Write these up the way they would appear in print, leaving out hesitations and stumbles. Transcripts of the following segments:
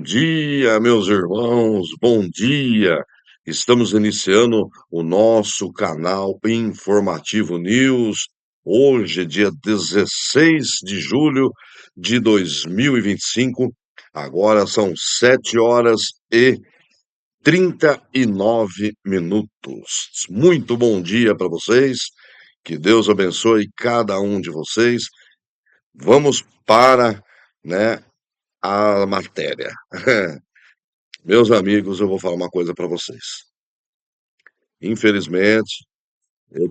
dia, meus irmãos, bom dia. Estamos iniciando o nosso canal Informativo News. Hoje, dia 16 de julho de 2025. Agora são 7h39. Muito bom dia para vocês. Que Deus abençoe cada um de vocês. Vamos para, né, a matéria. Meus amigos, eu vou falar uma coisa para vocês. Infelizmente, eu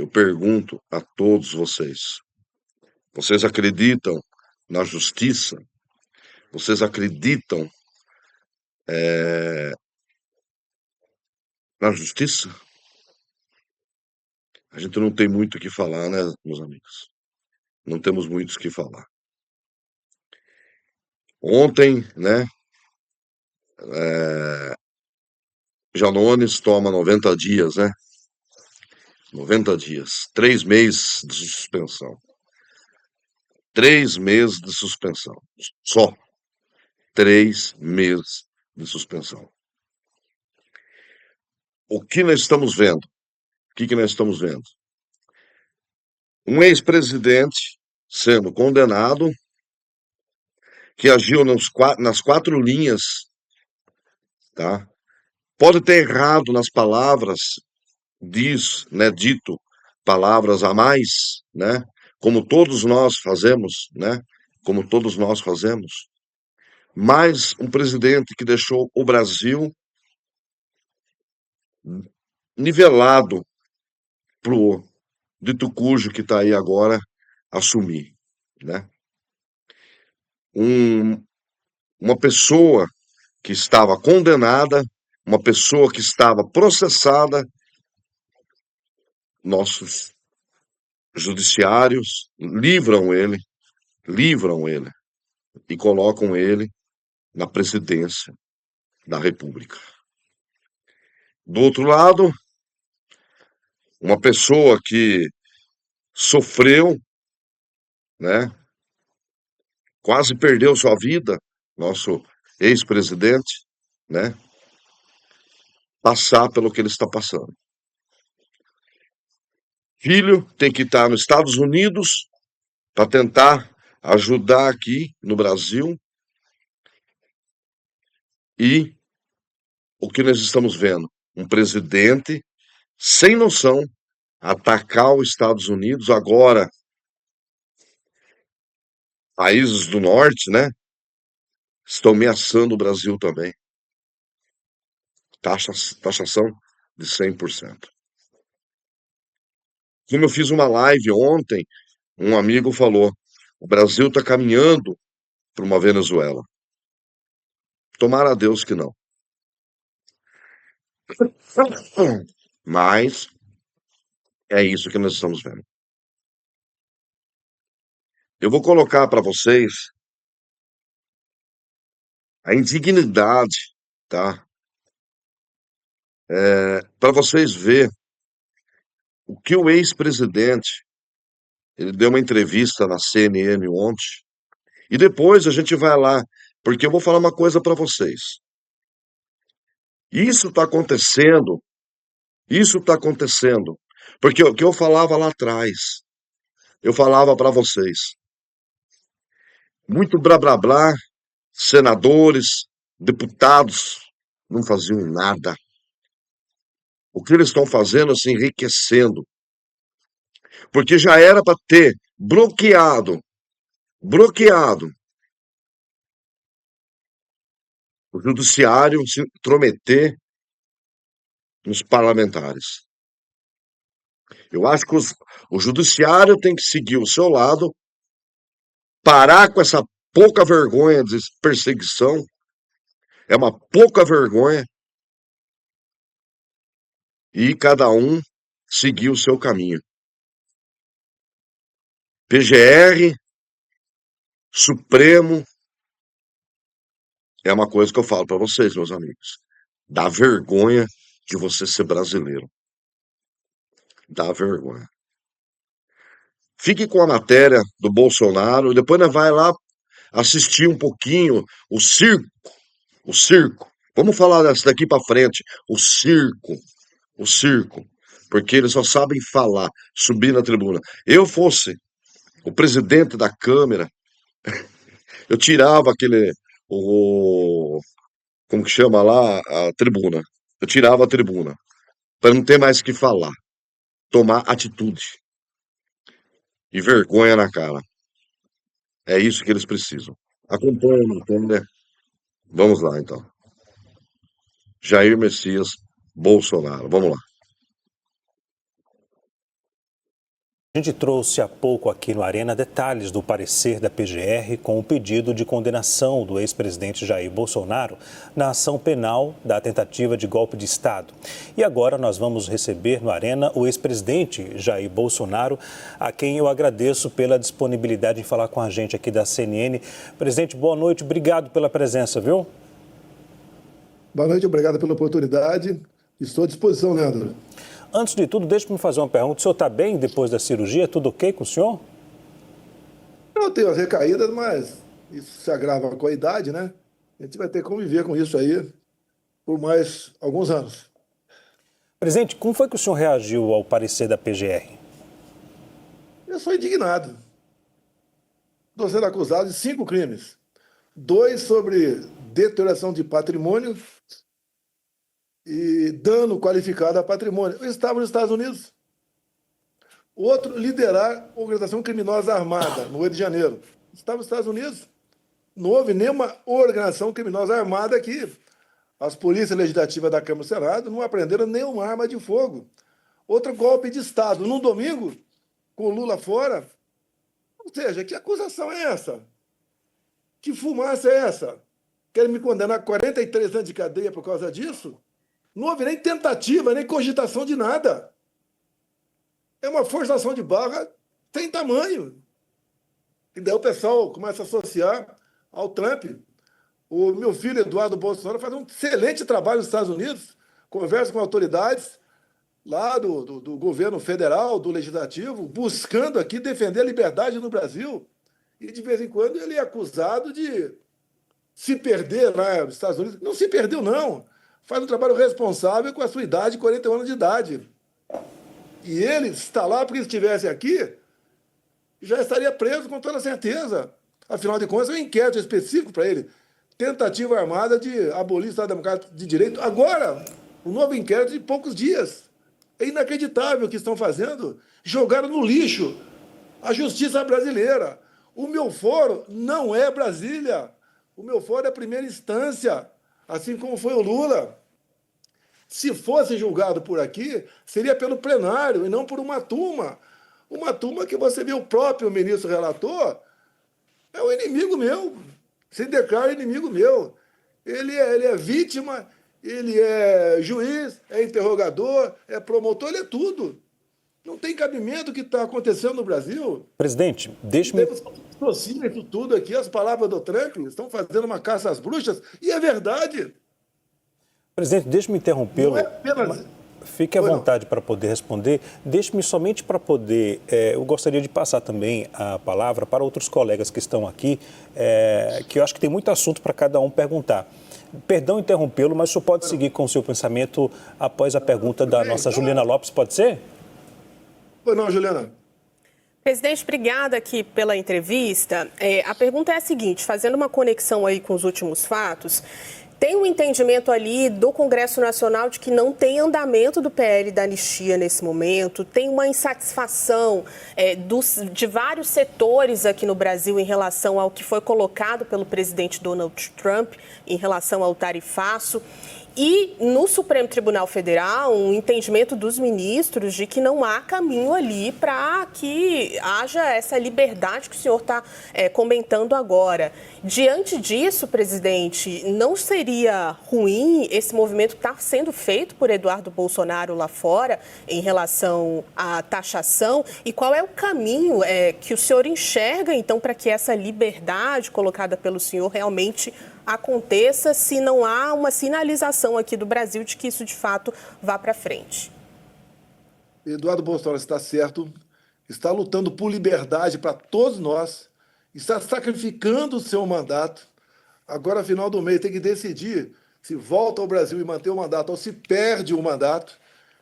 pergunto a todos vocês: vocês acreditam na justiça? Vocês acreditam na justiça? A gente não tem muito o que falar, né, meus amigos? Não temos muito o que falar. Ontem, né, Janones toma 90 dias, né? 90 dias, 3 meses de suspensão. 3 meses de suspensão. Só 3 meses de suspensão. O que nós estamos vendo? O que nós estamos vendo? Um ex-presidente sendo condenado, que agiu nas 4 linhas, tá? Pode ter errado nas palavras, né, dito palavras a mais, né? Como todos nós fazemos, né? Como todos nós fazemos. Mas um presidente que deixou o Brasil nivelado pro dito cujo que está aí agora assumir, né? Um, uma pessoa que estava condenada, uma pessoa que estava processada, nossos judiciários livram ele e colocam ele na presidência da República. Do outro lado, uma pessoa que sofreu, né, quase perdeu sua vida, nosso ex-presidente, né, passar pelo que ele está passando. Filho tem que estar nos Estados Unidos para tentar ajudar aqui no Brasil. E o que nós estamos vendo? Um presidente sem noção atacar os Estados Unidos, agora países do norte, né? Estão ameaçando o Brasil também. Taxação de 100%. Como eu fiz uma live ontem, um amigo falou: o Brasil está caminhando para uma Venezuela. Tomara a Deus que não. Mas é isso que nós estamos vendo. Eu vou colocar para vocês a indignidade, tá? Para vocês ver o que o ex-presidente, ele deu uma entrevista na CNN ontem, e depois a gente vai lá, porque eu vou falar uma coisa para vocês. Isso está acontecendo, porque o que eu falava lá atrás, eu falava para vocês, muito blá blá blá, senadores, deputados, não faziam nada. O que eles estão fazendo é se enriquecendo, porque já era para ter bloqueado o judiciário se intrometer nos parlamentares. Eu acho que o judiciário tem que seguir o seu lado, parar com essa pouca vergonha de perseguição, é uma pouca vergonha, e cada um seguir o seu caminho. PGR, Supremo, é uma coisa que eu falo para vocês, meus amigos. Dá vergonha de você ser brasileiro. Dá vergonha. Fique com a matéria do Bolsonaro, e depois nós vai lá assistir um pouquinho o circo. Vamos falar dessa daqui para frente, o circo, porque eles só sabem falar, subir na tribuna. Eu fosse o presidente da Câmara, eu tirava o, como que chama lá, a tribuna. Eu tirava a tribuna, para não ter mais o que falar, tomar atitude e vergonha na cara. É isso que eles precisam. Acompanha a matéria. Vamos lá, então. Jair Messias Bolsonaro. Vamos lá. A gente trouxe há pouco aqui no Arena detalhes do parecer da PGR com o pedido de condenação do ex-presidente Jair Bolsonaro na ação penal da tentativa de golpe de Estado. E agora nós vamos receber no Arena o ex-presidente Jair Bolsonaro, a quem eu agradeço pela disponibilidade em falar com a gente aqui da CNN. Presidente, boa noite, obrigado pela presença, viu? Boa noite, obrigado pela oportunidade. Estou à disposição, Leandro. Antes de tudo, deixe-me fazer uma pergunta. O senhor está bem depois da cirurgia? Tudo ok com o senhor? Eu tenho as recaídas, mas isso se agrava com a idade, né? A gente vai ter que conviver com isso aí por mais alguns anos. Presidente, como foi que o senhor reagiu ao parecer da PGR? Eu sou indignado. Estou sendo acusado de 5 crimes. 2 sobre deterioração de patrimônio e dano qualificado a patrimônio. Eu estava nos Estados Unidos. Outro, liderar organização criminosa armada no Rio de Janeiro. Estava nos Estados Unidos. Não houve nenhuma organização criminosa armada aqui. As polícias legislativas da Câmara e do Senado não apreenderam nenhuma arma de fogo. Outro golpe de Estado, num domingo, com Lula fora. Ou seja, que acusação é essa? Que fumaça é essa? Querem me condenar a 43 anos de cadeia por causa disso? Não houve nem tentativa, nem cogitação de nada. É uma forçação de barra sem tamanho. E daí o pessoal começa a associar ao Trump. O meu filho, Eduardo Bolsonaro, faz um excelente trabalho nos Estados Unidos, conversa com autoridades lá do governo federal, do legislativo, buscando aqui defender a liberdade no Brasil. E, de vez em quando, ele é acusado de se perder lá nos Estados Unidos. Não se perdeu, não. Faz um trabalho responsável com a sua idade, 41 anos de idade. E ele está lá porque se estivesse aqui, já estaria preso com toda certeza. Afinal de contas, é um inquérito específico para ele. Tentativa armada de abolir o Estado Democrático de Direito. Agora, um novo inquérito de poucos dias. É inacreditável o que estão fazendo. Jogaram no lixo a justiça brasileira. O meu foro não é Brasília. O meu foro é a primeira instância, assim como foi o Lula. Se fosse julgado por aqui, seria pelo plenário e não por uma turma. Uma turma que você vê o próprio ministro relator, é o inimigo meu. Se declara inimigo meu. Ele é vítima, ele é juiz, é interrogador, é promotor, ele é tudo. Não tem cabimento o que está acontecendo no Brasil. Presidente, deixe-me... Associam isso tudo aqui, as palavras do Trump, estão fazendo uma caça às bruxas, e é verdade. Presidente, deixe-me interrompê-lo. Não é apenas... Fique à vontade para poder responder. Deixe-me somente para poder... eu gostaria de passar também a palavra para outros colegas que estão aqui, que eu acho que tem muito assunto para cada um perguntar. Perdão interrompê-lo, mas o senhor pode seguir com o seu pensamento após a pergunta da nossa Juliana Lopes, pode ser? Pois não, Juliana. Presidente, obrigada aqui pela entrevista. A pergunta é a seguinte, fazendo uma conexão aí com os últimos fatos, tem um entendimento ali do Congresso Nacional de que não tem andamento do PL da anistia nesse momento, tem uma insatisfação de vários setores aqui no Brasil em relação ao que foi colocado pelo presidente Donald Trump em relação ao tarifaço. E no Supremo Tribunal Federal, um entendimento dos ministros de que não há caminho ali para que haja essa liberdade que o senhor está comentando agora. Diante disso, presidente, não seria ruim esse movimento que está sendo feito por Eduardo Bolsonaro lá fora em relação à taxação? E qual é o caminho que o senhor enxerga, então, para que essa liberdade colocada pelo senhor realmente aconteça, se não há uma sinalização aqui do Brasil de que isso de fato vá para frente? Eduardo Bolsonaro está certo, está lutando por liberdade para todos nós, está sacrificando o seu mandato. Agora, no final do mês, tem que decidir se volta ao Brasil e mantém o mandato ou se perde o mandato.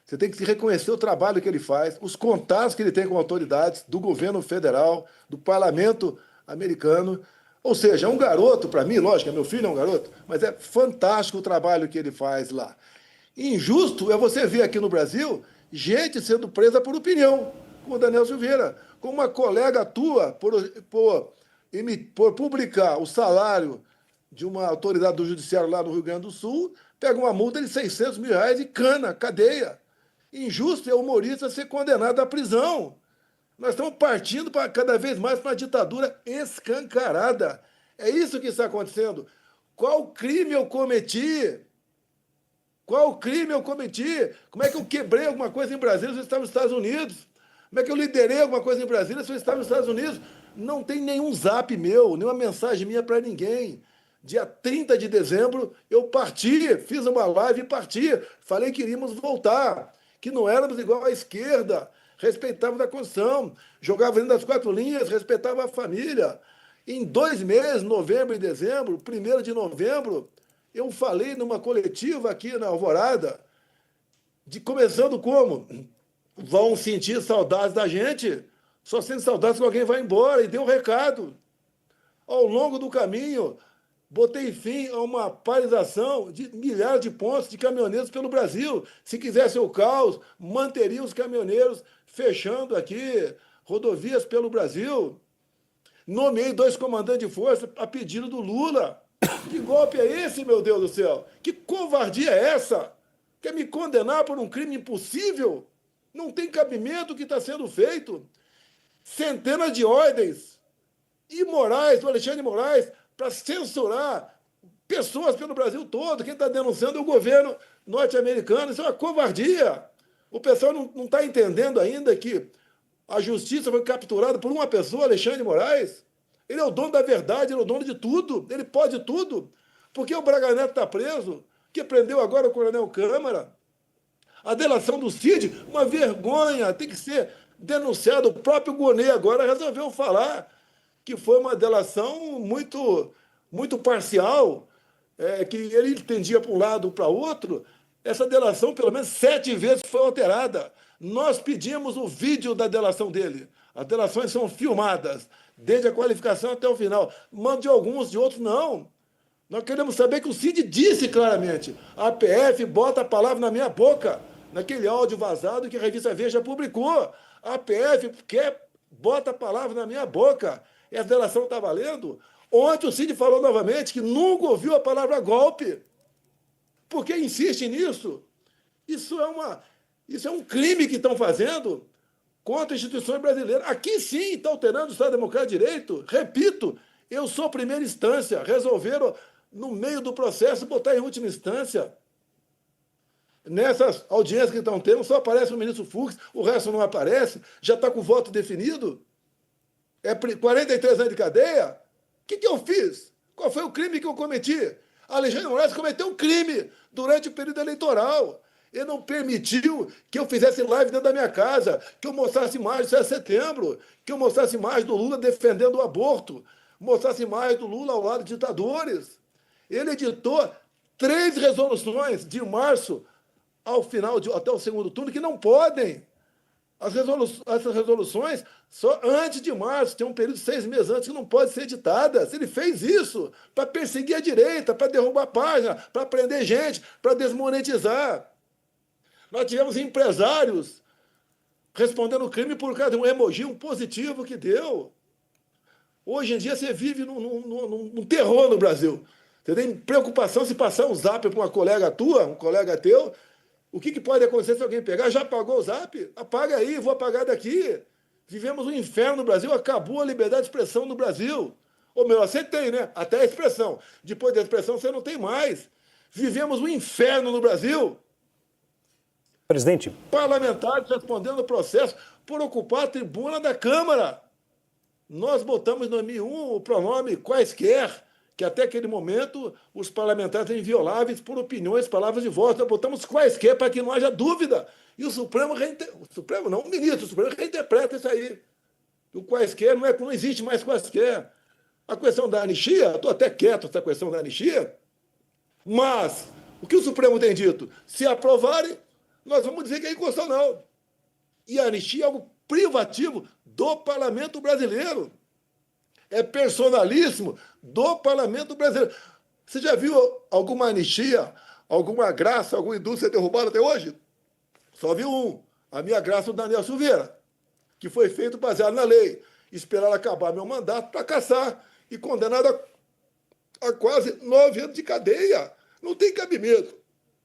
Você tem que reconhecer o trabalho que ele faz, os contatos que ele tem com autoridades do governo federal, do parlamento americano. Ou seja, é um garoto, para mim, lógico, meu filho é um garoto, mas é fantástico o trabalho que ele faz lá. Injusto é você ver aqui no Brasil gente sendo presa por opinião, como o Daniel Silveira, como uma colega tua por publicar o salário de uma autoridade do judiciário lá no Rio Grande do Sul, pega uma multa de R$ 600 mil e cana, cadeia. Injusto é o humorista ser condenado à prisão. Nós estamos partindo cada vez mais para uma ditadura escancarada. É isso que está acontecendo. Qual crime eu cometi? Qual crime eu cometi? Como é que eu quebrei alguma coisa em Brasília se eu estava nos Estados Unidos? Como é que eu liderei alguma coisa em Brasília se eu estava nos Estados Unidos? Não tem nenhum zap meu, nenhuma mensagem minha para ninguém. Dia 30 de dezembro, eu parti, fiz uma live e parti. Falei que iríamos voltar, que não éramos igual à esquerda, respeitávamos a Constituição, jogava dentro das 4 linhas, respeitava a família. Em 2 meses, novembro e dezembro, 1º de novembro, eu falei numa coletiva aqui na Alvorada, começando como? Vão sentir saudades da gente, só sente saudades quando alguém vai embora, e deu um recado. Ao longo do caminho, botei fim a uma paralisação de milhares de pontos de caminhoneiros pelo Brasil. Se quisesse o caos, manteria os caminhoneiros fechando aqui rodovias pelo Brasil. Nomeei 2 comandantes de força a pedido do Lula. Que golpe é esse, meu Deus do céu? Que covardia é essa? Quer me condenar por um crime impossível? Não tem cabimento o que está sendo feito. Centenas de ordens imorais do Alexandre de Moraes para censurar pessoas pelo Brasil todo. Quem está denunciando é o governo norte-americano. Isso é uma covardia. O pessoal não está entendendo ainda que a justiça foi capturada por uma pessoa, Alexandre de Moraes. Ele é o dono da verdade, ele é o dono de tudo, ele pode tudo. Por que o Braga Neto está preso? Que prendeu agora o coronel Câmara? A delação do Cid, uma vergonha, tem que ser denunciado. O próprio Gonê agora resolveu falar que foi uma delação muito parcial, que ele entendia para um lado ou para outro. Essa delação, pelo menos 7 vezes, foi alterada. Nós pedimos o vídeo da delação dele. As delações são filmadas, desde a qualificação até o final. Mando de alguns, de outros não. Nós queremos saber que o Cid disse claramente: a PF bota a palavra na minha boca, naquele áudio vazado que a revista Veja publicou. A PF bota a palavra na minha boca. Essa delação está valendo? Ontem o Cid falou novamente que nunca ouviu a palavra golpe. Por que insiste nisso? Isso é um crime que estão fazendo contra instituições brasileiras. Aqui sim está alterando o Estado Democrático de Direito. Repito, eu sou primeira instância. Resolveram, no meio do processo, botar em última instância. Nessas audiências que estão tendo, só aparece o ministro Fux, o resto não aparece. Já está com o voto definido? É 43 anos de cadeia? O que eu fiz? Qual foi o crime que eu cometi? Alexandre de Moraes cometeu um crime durante o período eleitoral. Ele não permitiu que eu fizesse live dentro da minha casa, que eu mostrasse imagens do 7 de setembro, que eu mostrasse imagens do Lula defendendo o aborto, mostrasse imagens do Lula ao lado de ditadores. Ele editou 3 resoluções de março ao final, até o segundo turno, que não podem. Essas resoluções, só antes de março, tem um período de 6 meses antes que não pode ser editadas. Ele fez isso para perseguir a direita, para derrubar a página, para prender gente, para desmonetizar. Nós tivemos empresários respondendo crime por causa de um emoji, um positivo que deu. Hoje em dia você vive num terror no Brasil. Você tem preocupação se passar um zap para uma colega tua, um colega teu. O que pode acontecer se alguém pegar? Já apagou o zap? Apaga aí, vou apagar daqui. Vivemos um inferno no Brasil, acabou a liberdade de expressão no Brasil. Ou melhor, você tem, né? Até a expressão. Depois da expressão você não tem mais. Vivemos um inferno no Brasil. Presidente. Parlamentares respondendo o processo por ocupar a tribuna da Câmara. Nós botamos em 2001 o pronome quaisquer, que até aquele momento os parlamentares eram invioláveis por opiniões, palavras de voz. Nós botamos quaisquer para que não haja dúvida. E o Supremo, o ministro do Supremo reinterpreta isso aí. O quaisquer não existe mais quaisquer. A questão da anistia, estou até quieto essa questão da anistia, mas o que o Supremo tem dito? Se aprovarem, nós vamos dizer que é inconstitucional. E a anistia é algo privativo do parlamento brasileiro. É personalíssimo do parlamento brasileiro. Você já viu alguma anistia, alguma graça, alguma indústria derrubada até hoje? Só vi um. A minha graça do Daniel Silveira, que foi feito baseado na lei. Esperar acabar meu mandato para caçar e condenado a quase 9 anos de cadeia. Não tem cabimento.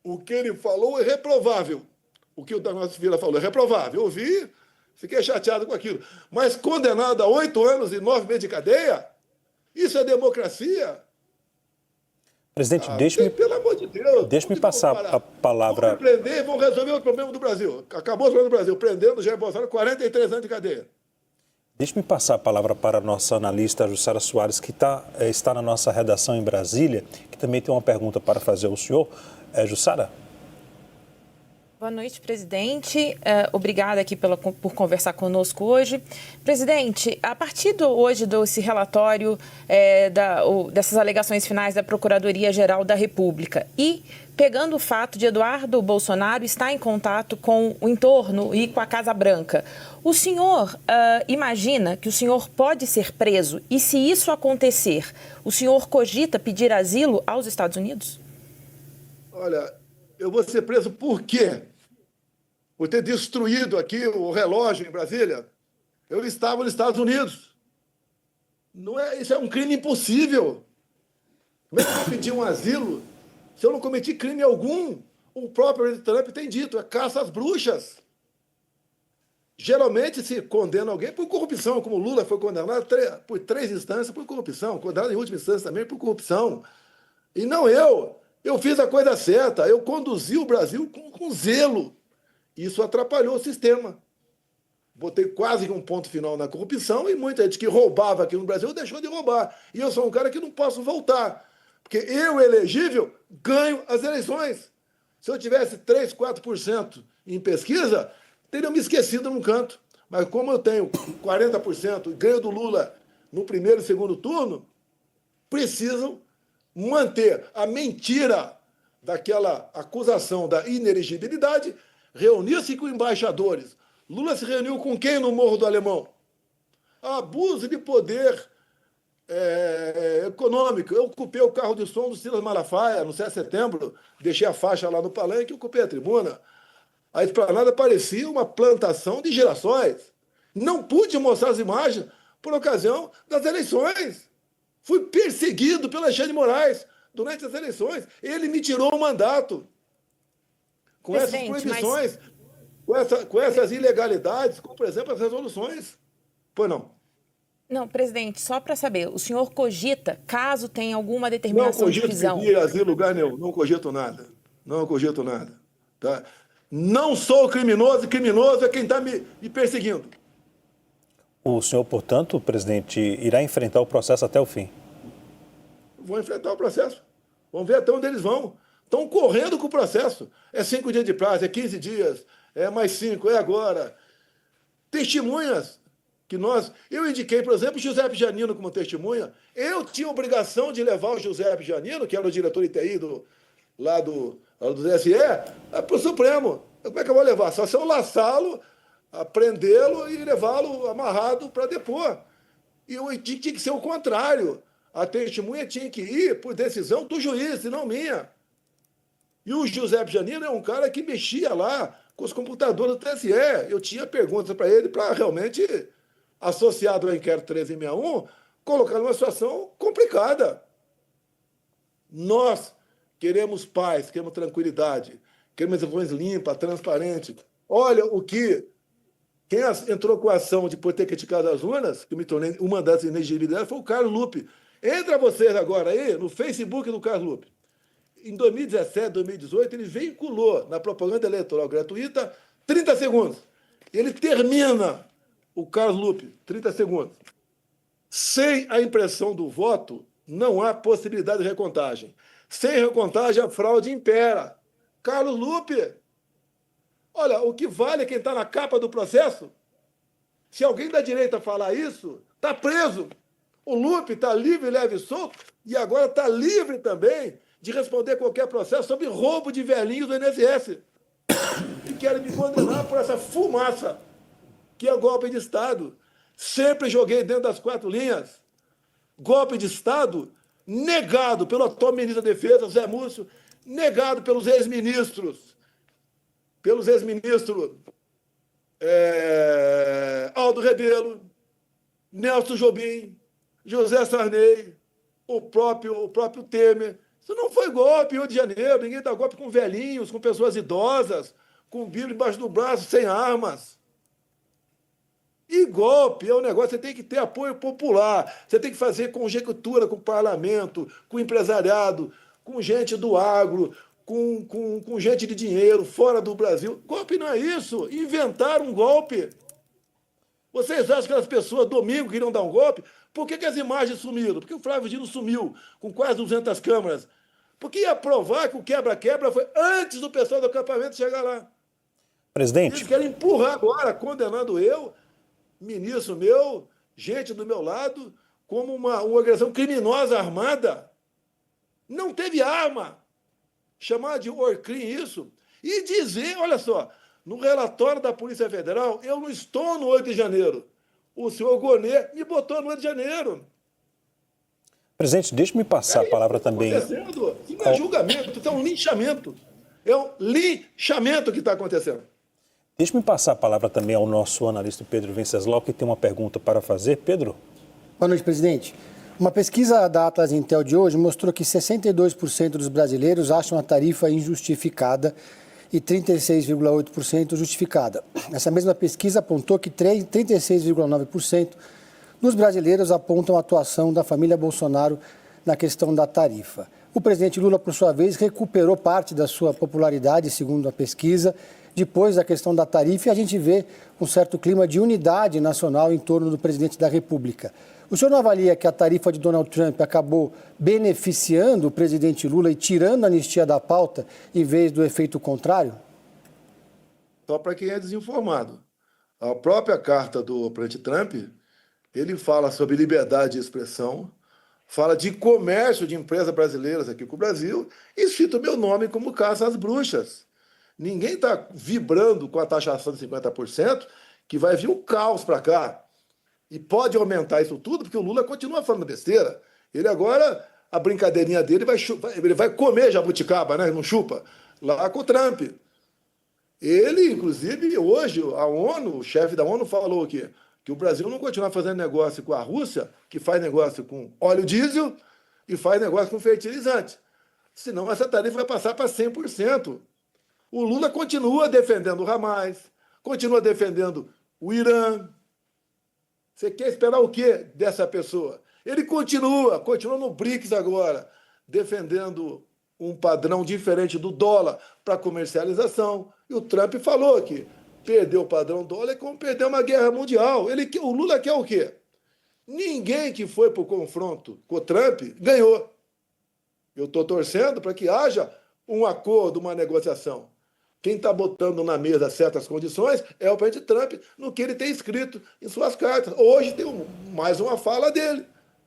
O que ele falou é reprovável. O que o Daniel Silveira falou é reprovável. Eu ouvi, fiquei chateado com aquilo. Mas condenado a 8 anos e 9 meses de cadeia, isso é democracia? Presidente, pelo amor de Deus. deixe-me passar a palavra. Vão prender e vão resolver o problema do Brasil. Acabou o problema do Brasil, prendendo o Jair Bolsonaro 43 anos de cadeia. Deixe-me passar a palavra para a nossa analista Jussara Soares, que está na nossa redação em Brasília, que também tem uma pergunta para fazer ao senhor. Jussara? Boa noite, presidente. Obrigada aqui por conversar conosco hoje. Presidente, a partir hoje desse relatório dessas alegações finais da Procuradoria-Geral da República e pegando o fato de Eduardo Bolsonaro estar em contato com o entorno e com a Casa Branca, o senhor imagina que o senhor pode ser preso? E se isso acontecer, o senhor cogita pedir asilo aos Estados Unidos? Olha, eu vou ser preso por quê? Por ter destruído aqui o relógio em Brasília? Eu estava nos Estados Unidos. Isso é um crime impossível. Como é que eu vou pedir um asilo se eu não cometi crime algum? O próprio Trump tem dito, é caça às bruxas. Geralmente se condena alguém por corrupção, como Lula foi condenado por 3 instâncias por corrupção, condenado em última instância também por corrupção. E não eu. Eu fiz a coisa certa, eu conduzi o Brasil com zelo. Isso atrapalhou o sistema. Botei quase um ponto final na corrupção e muita gente que roubava aqui no Brasil deixou de roubar. E eu sou um cara que não posso voltar. Porque eu, elegível, ganho as eleições. Se eu tivesse 3, 4% em pesquisa, teriam me esquecido num canto. Mas como eu tenho 40% e ganho do Lula no primeiro e segundo turno, precisam manter a mentira daquela acusação da inelegibilidade, reunir-se com embaixadores. Lula se reuniu com quem no Morro do Alemão? Abuso de poder econômico. Eu ocupei o carro de som do Silas Malafaia no 7 de setembro, deixei a faixa lá no palanque e ocupei a tribuna. A esplanada parecia uma plantação de girassóis. Não pude mostrar as imagens por ocasião das eleições. Fui perseguido pelo Alexandre de Moraes durante as eleições. Ele me tirou o mandato. Com essas proibições, com essas ilegalidades, como, por exemplo, as resoluções. Pois não. Não, presidente, só para saber, o senhor cogita, caso tenha alguma determinação de prisão? Não cogito pedir asilo em lugar nenhum. Não cogito nada. Não cogito nada. Tá? Não sou criminoso, criminoso é quem está me perseguindo. O senhor, portanto, presidente, irá enfrentar o processo até o fim? Vou enfrentar o processo. Vamos ver até onde eles vão. Estão correndo com o processo. É 5 dias de prazo, é 15 dias, é mais 5, é agora. Testemunhas que eu indiquei, por exemplo, o Giuseppe Giannino como testemunha. Eu tinha obrigação de levar o Giuseppe Giannino, que era o diretor ITI do TSE, para o Supremo. Como é que eu vou levar? Só se eu laçá-lo, prendê-lo e levá-lo amarrado para depor. E tinha que ser o contrário. A testemunha tinha que ir por decisão do juiz, e não minha. E o Giuseppe Giannino é um cara que mexia lá com os computadores do TSE. Eu tinha perguntas para ele para realmente, associado ao inquérito 1361, colocar numa situação complicada. Nós queremos paz, queremos tranquilidade, queremos eleições limpas, transparentes. Olha o que... Quem entrou com a ação de por ter criticado as urnas, que me tornei uma das inelegibilidades, foi o Carlos Lupe. Entra vocês agora aí no Facebook do Carlos Lupe. Em 2017, 2018, ele veiculou na propaganda eleitoral gratuita 30 segundos. Ele termina, o Carlos Lupe, 30 segundos. Sem a impressão do voto, não há possibilidade de recontagem. Sem recontagem, a fraude impera. Carlos Lupe, olha, o que vale é quem está na capa do processo. Se alguém da direita falar isso, está preso. O Lupe está livre, leve e solto, e agora está livre também de responder qualquer processo sobre roubo de velhinhos do INSS. E querem me condenar por essa fumaça, que é golpe de Estado. Sempre joguei dentro das 4 linhas. Golpe de Estado negado pelo atual ministro da Defesa, Zé Múcio, negado pelos ex-ministros. Aldo Rebelo, Nelson Jobim, José Sarney, o próprio Temer. Isso não foi golpe em Rio de Janeiro. Ninguém dá golpe com velhinhos, com pessoas idosas, com Bíblia embaixo do braço, sem armas. E golpe é um negócio, você tem que ter apoio popular, você tem que fazer conjectura com o parlamento, com o empresariado, com gente do agro, com gente de dinheiro fora do Brasil. Golpe não é isso. Inventaram um golpe. Vocês acham que as pessoas domingo queriam dar um golpe? Por que as imagens sumiram? Porque o Flávio Dino sumiu com quase 200 câmeras. Porque ia provar que o quebra-quebra foi antes do pessoal do acampamento chegar lá. Presidente. Eles querem empurrar agora, condenando eu, ministro meu, gente do meu lado, como uma organização criminosa armada. Não teve arma. Chamar de Orcrim isso. E dizer, olha só, no relatório da Polícia Federal, eu não estou no 8 de janeiro. O senhor Gonê me botou no 8 de janeiro. Presidente, deixe-me passar a palavra também. Isso não é julgamento, isso é um linchamento. É um linchamento que está acontecendo. Deixe-me passar a palavra também ao nosso analista Pedro Venceslau, que tem uma pergunta para fazer. Pedro? Boa noite, presidente. Uma pesquisa da Atlas Intel de hoje mostrou que 62% dos brasileiros acham a tarifa injustificada e 36,8% justificada. Essa mesma pesquisa apontou que 36,9% dos brasileiros apontam a atuação da família Bolsonaro na questão da tarifa. O presidente Lula, por sua vez, recuperou parte da sua popularidade, segundo a pesquisa, depois da questão da tarifa, e a gente vê um certo clima de unidade nacional em torno do presidente da República. O senhor não avalia que a tarifa de Donald Trump acabou beneficiando o presidente Lula e tirando a anistia da pauta, em vez do efeito contrário? Só para quem é desinformado. A própria carta do presidente Trump, ele fala sobre liberdade de expressão, fala de comércio de empresas brasileiras aqui com o Brasil e cita o meu nome como caça às bruxas. Ninguém está vibrando com a taxação de 50%, que vai vir um caos para cá. E pode aumentar isso tudo, porque o Lula continua falando besteira. Ele agora, a brincadeirinha dele, ele vai comer jabuticaba, né? Não chupa, lá com o Trump. Ele, inclusive, hoje, a ONU, o chefe da ONU falou que o Brasil não continuar fazendo negócio com a Rússia, que faz negócio com óleo diesel e faz negócio com fertilizante. Senão essa tarifa vai passar para 100%. O Lula continua defendendo o Hamas, continua defendendo o Irã. Você quer esperar o quê dessa pessoa? Ele continua no BRICS agora, defendendo um padrão diferente do dólar para comercialização. E o Trump falou que perder o padrão dólar é como perder uma guerra mundial. O Lula quer o quê? Ninguém que foi para o confronto com o Trump ganhou. Eu estou torcendo para que haja um acordo, uma negociação. Quem está botando na mesa certas condições é o presidente Trump, no que ele tem escrito em suas cartas. Hoje tem mais uma fala dele.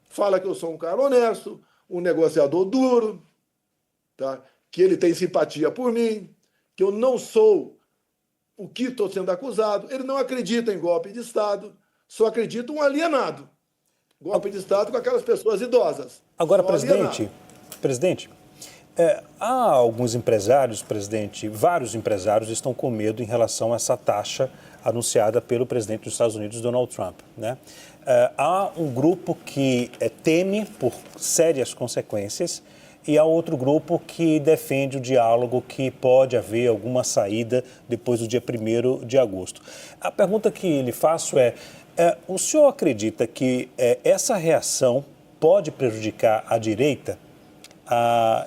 Fala que eu sou um cara honesto, um negociador duro, tá? Que ele tem simpatia por mim, que eu não sou o que estou sendo acusado. Ele não acredita em golpe de Estado, só acredita um alienado. Golpe de Estado com aquelas pessoas idosas. Agora, presidente, há alguns empresários, presidente, vários empresários estão com medo em relação a essa taxa anunciada pelo presidente dos Estados Unidos, Donald Trump, né? Há um grupo que teme por sérias consequências e há outro grupo que defende o diálogo, que pode haver alguma saída depois do dia 1º de agosto. A pergunta que lhe faço o senhor acredita que essa reação pode prejudicar a direita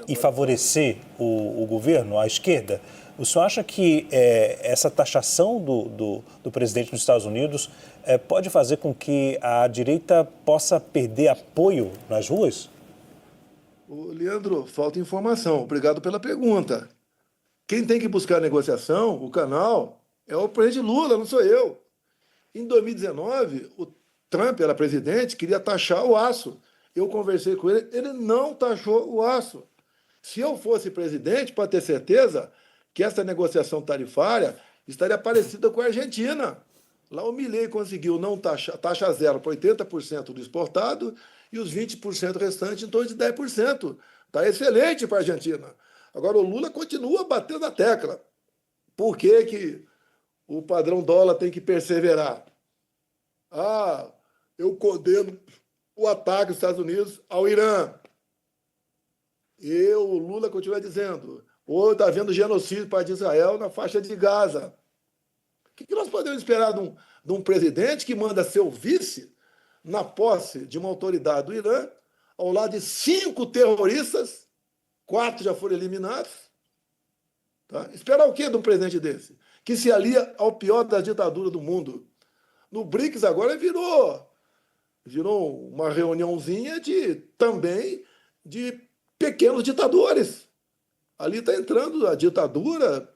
e favorecer o governo, a esquerda? O senhor acha que essa taxação do presidente dos Estados Unidos pode fazer com que a direita possa perder apoio nas ruas? Leandro, falta informação. Obrigado pela pergunta. Quem tem que buscar a negociação, o canal, é o presidente Lula, não sou eu. Em 2019, o Trump era presidente, queria taxar o aço. Eu conversei com ele, ele não taxou o aço. Se eu fosse presidente, para ter certeza que essa negociação tarifária estaria parecida com a Argentina. Lá o Milei conseguiu não taxa zero para 80% do exportado e os 20% restantes em torno de 10%. Está excelente para a Argentina. Agora, o Lula continua batendo na tecla. Por que o padrão dólar tem que perseverar? Eu condeno o ataque dos Estados Unidos ao Irã. O Lula continua dizendo, está havendo genocídio para Israel na faixa de Gaza. O que nós podemos esperar de um presidente que manda seu vice na posse de uma autoridade do Irã, ao lado de 5 terroristas, 4 já foram eliminados? Tá? Esperar o quê de um presidente desse? Que se alia ao pior das ditaduras do mundo. No BRICS agora virou uma reuniãozinha também de pequenos ditadores. Ali está entrando a ditadura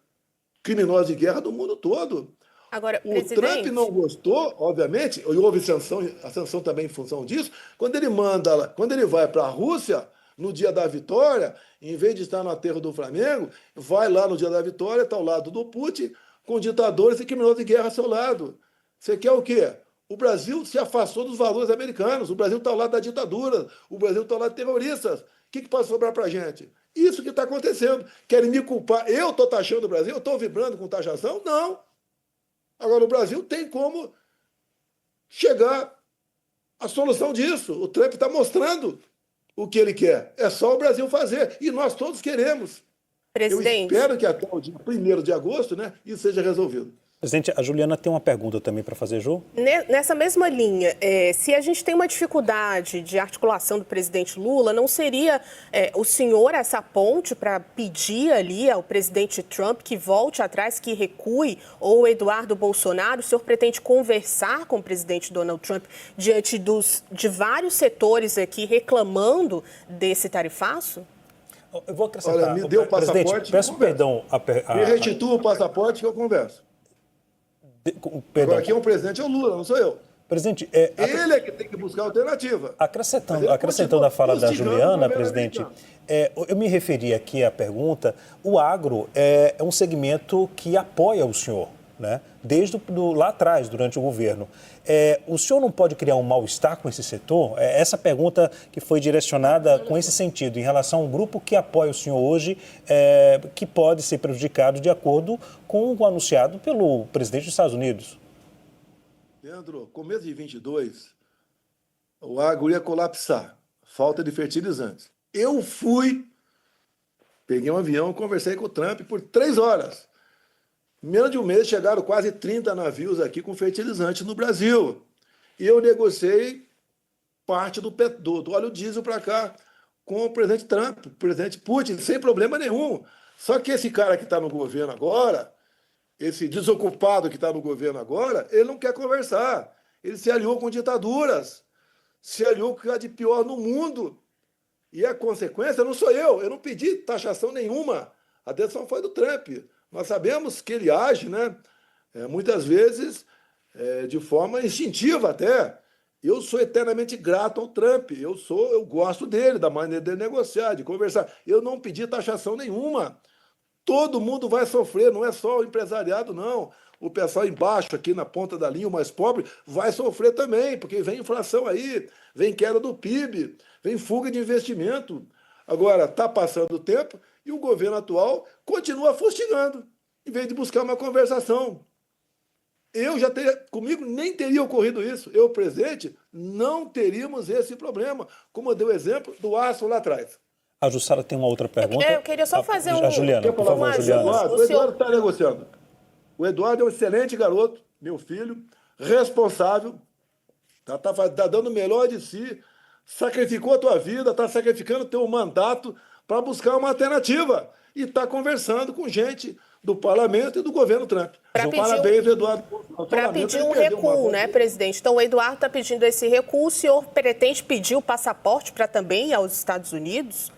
criminosa de guerra do mundo todo. Agora, o Trump não gostou, obviamente, e houve a sanção também em função disso, quando ele vai para a Rússia, no dia da vitória, em vez de estar no aterro do Flamengo, vai lá no dia da vitória, está ao lado do Putin, com ditadores e criminosos de guerra ao seu lado. Você quer o quê? O Brasil se afastou dos valores americanos, o Brasil está ao lado da ditadura, o Brasil está ao lado de terroristas. O que pode sobrar para a gente? Isso que está acontecendo. Querem me culpar? Eu estou taxando o Brasil? Eu estou vibrando com taxação? Não. Agora, o Brasil tem como chegar à solução disso. O Trump está mostrando o que ele quer. É só o Brasil fazer. E nós todos queremos. Presidente. Eu espero que até o dia 1º de agosto, isso seja resolvido. Presidente, a Juliana tem uma pergunta também para fazer, Ju? Nessa mesma linha, se a gente tem uma dificuldade de articulação do presidente Lula, não seria o senhor essa ponte para pedir ali ao presidente Trump que volte atrás, que recue, ou o Eduardo Bolsonaro? O senhor pretende conversar com o presidente Donald Trump diante de vários setores aqui reclamando desse tarifaço? Eu vou acrescentar. Olha, me dê o passaporte. Presidente, peço perdão. Me restitua o passaporte que eu converso. Perdão. Agora, quem é o presidente é o Lula, não sou eu. Presidente, ele é que tem que buscar alternativa. Acrescentando a fala da Juliana, presidente, eu me referi aqui à pergunta, o agro é um segmento que apoia o senhor, né? Desde lá atrás, durante o governo. O senhor não pode criar um mal-estar com esse setor? Essa pergunta que foi direcionada com esse sentido, em relação a um grupo que apoia o senhor hoje, que pode ser prejudicado de acordo com o anunciado pelo presidente dos Estados Unidos. Leandro, começo de 22, o agro ia colapsar, falta de fertilizantes. Eu peguei um avião, conversei com o Trump por 3 horas. Em menos de um mês chegaram quase 30 navios aqui com fertilizantes no Brasil. E eu negociei parte do óleo diesel para cá com o presidente Trump, o presidente Putin, sem problema nenhum. Só que esse cara que está no governo agora, esse desocupado que está no governo agora, ele não quer conversar. Ele se aliou com ditaduras, se aliou com o que há de pior no mundo. E a consequência não sou eu não pedi taxação nenhuma. A decisão foi do Trump. Nós sabemos que ele age, muitas vezes de forma instintiva até. Eu sou eternamente grato ao Trump. Eu gosto dele, da maneira dele negociar, de conversar. Eu não pedi taxação nenhuma. Todo mundo vai sofrer, não é só o empresariado, não. O pessoal embaixo, aqui na ponta da linha, o mais pobre, vai sofrer também, porque vem inflação aí, vem queda do PIB, vem fuga de investimento. Agora, está passando o tempo e o governo atual continua fustigando, em vez de buscar uma conversação. Comigo nem teria ocorrido isso. Eu, presidente, não teríamos esse problema, como eu dei o exemplo do aço lá atrás. A Jussara tem uma outra pergunta. Eu queria só fazer A Juliana, por favor, Juliana. O Eduardo está negociando. O Eduardo é um excelente garoto, meu filho, responsável, tá dando o melhor de si, sacrificou a tua vida, está sacrificando o teu mandato para buscar uma alternativa. E está conversando com gente do parlamento e do governo Trump. Parabéns, Eduardo. Para pedir um recuo, presidente? Então, o Eduardo está pedindo esse recuo. O senhor pretende pedir o passaporte para também ir aos Estados Unidos?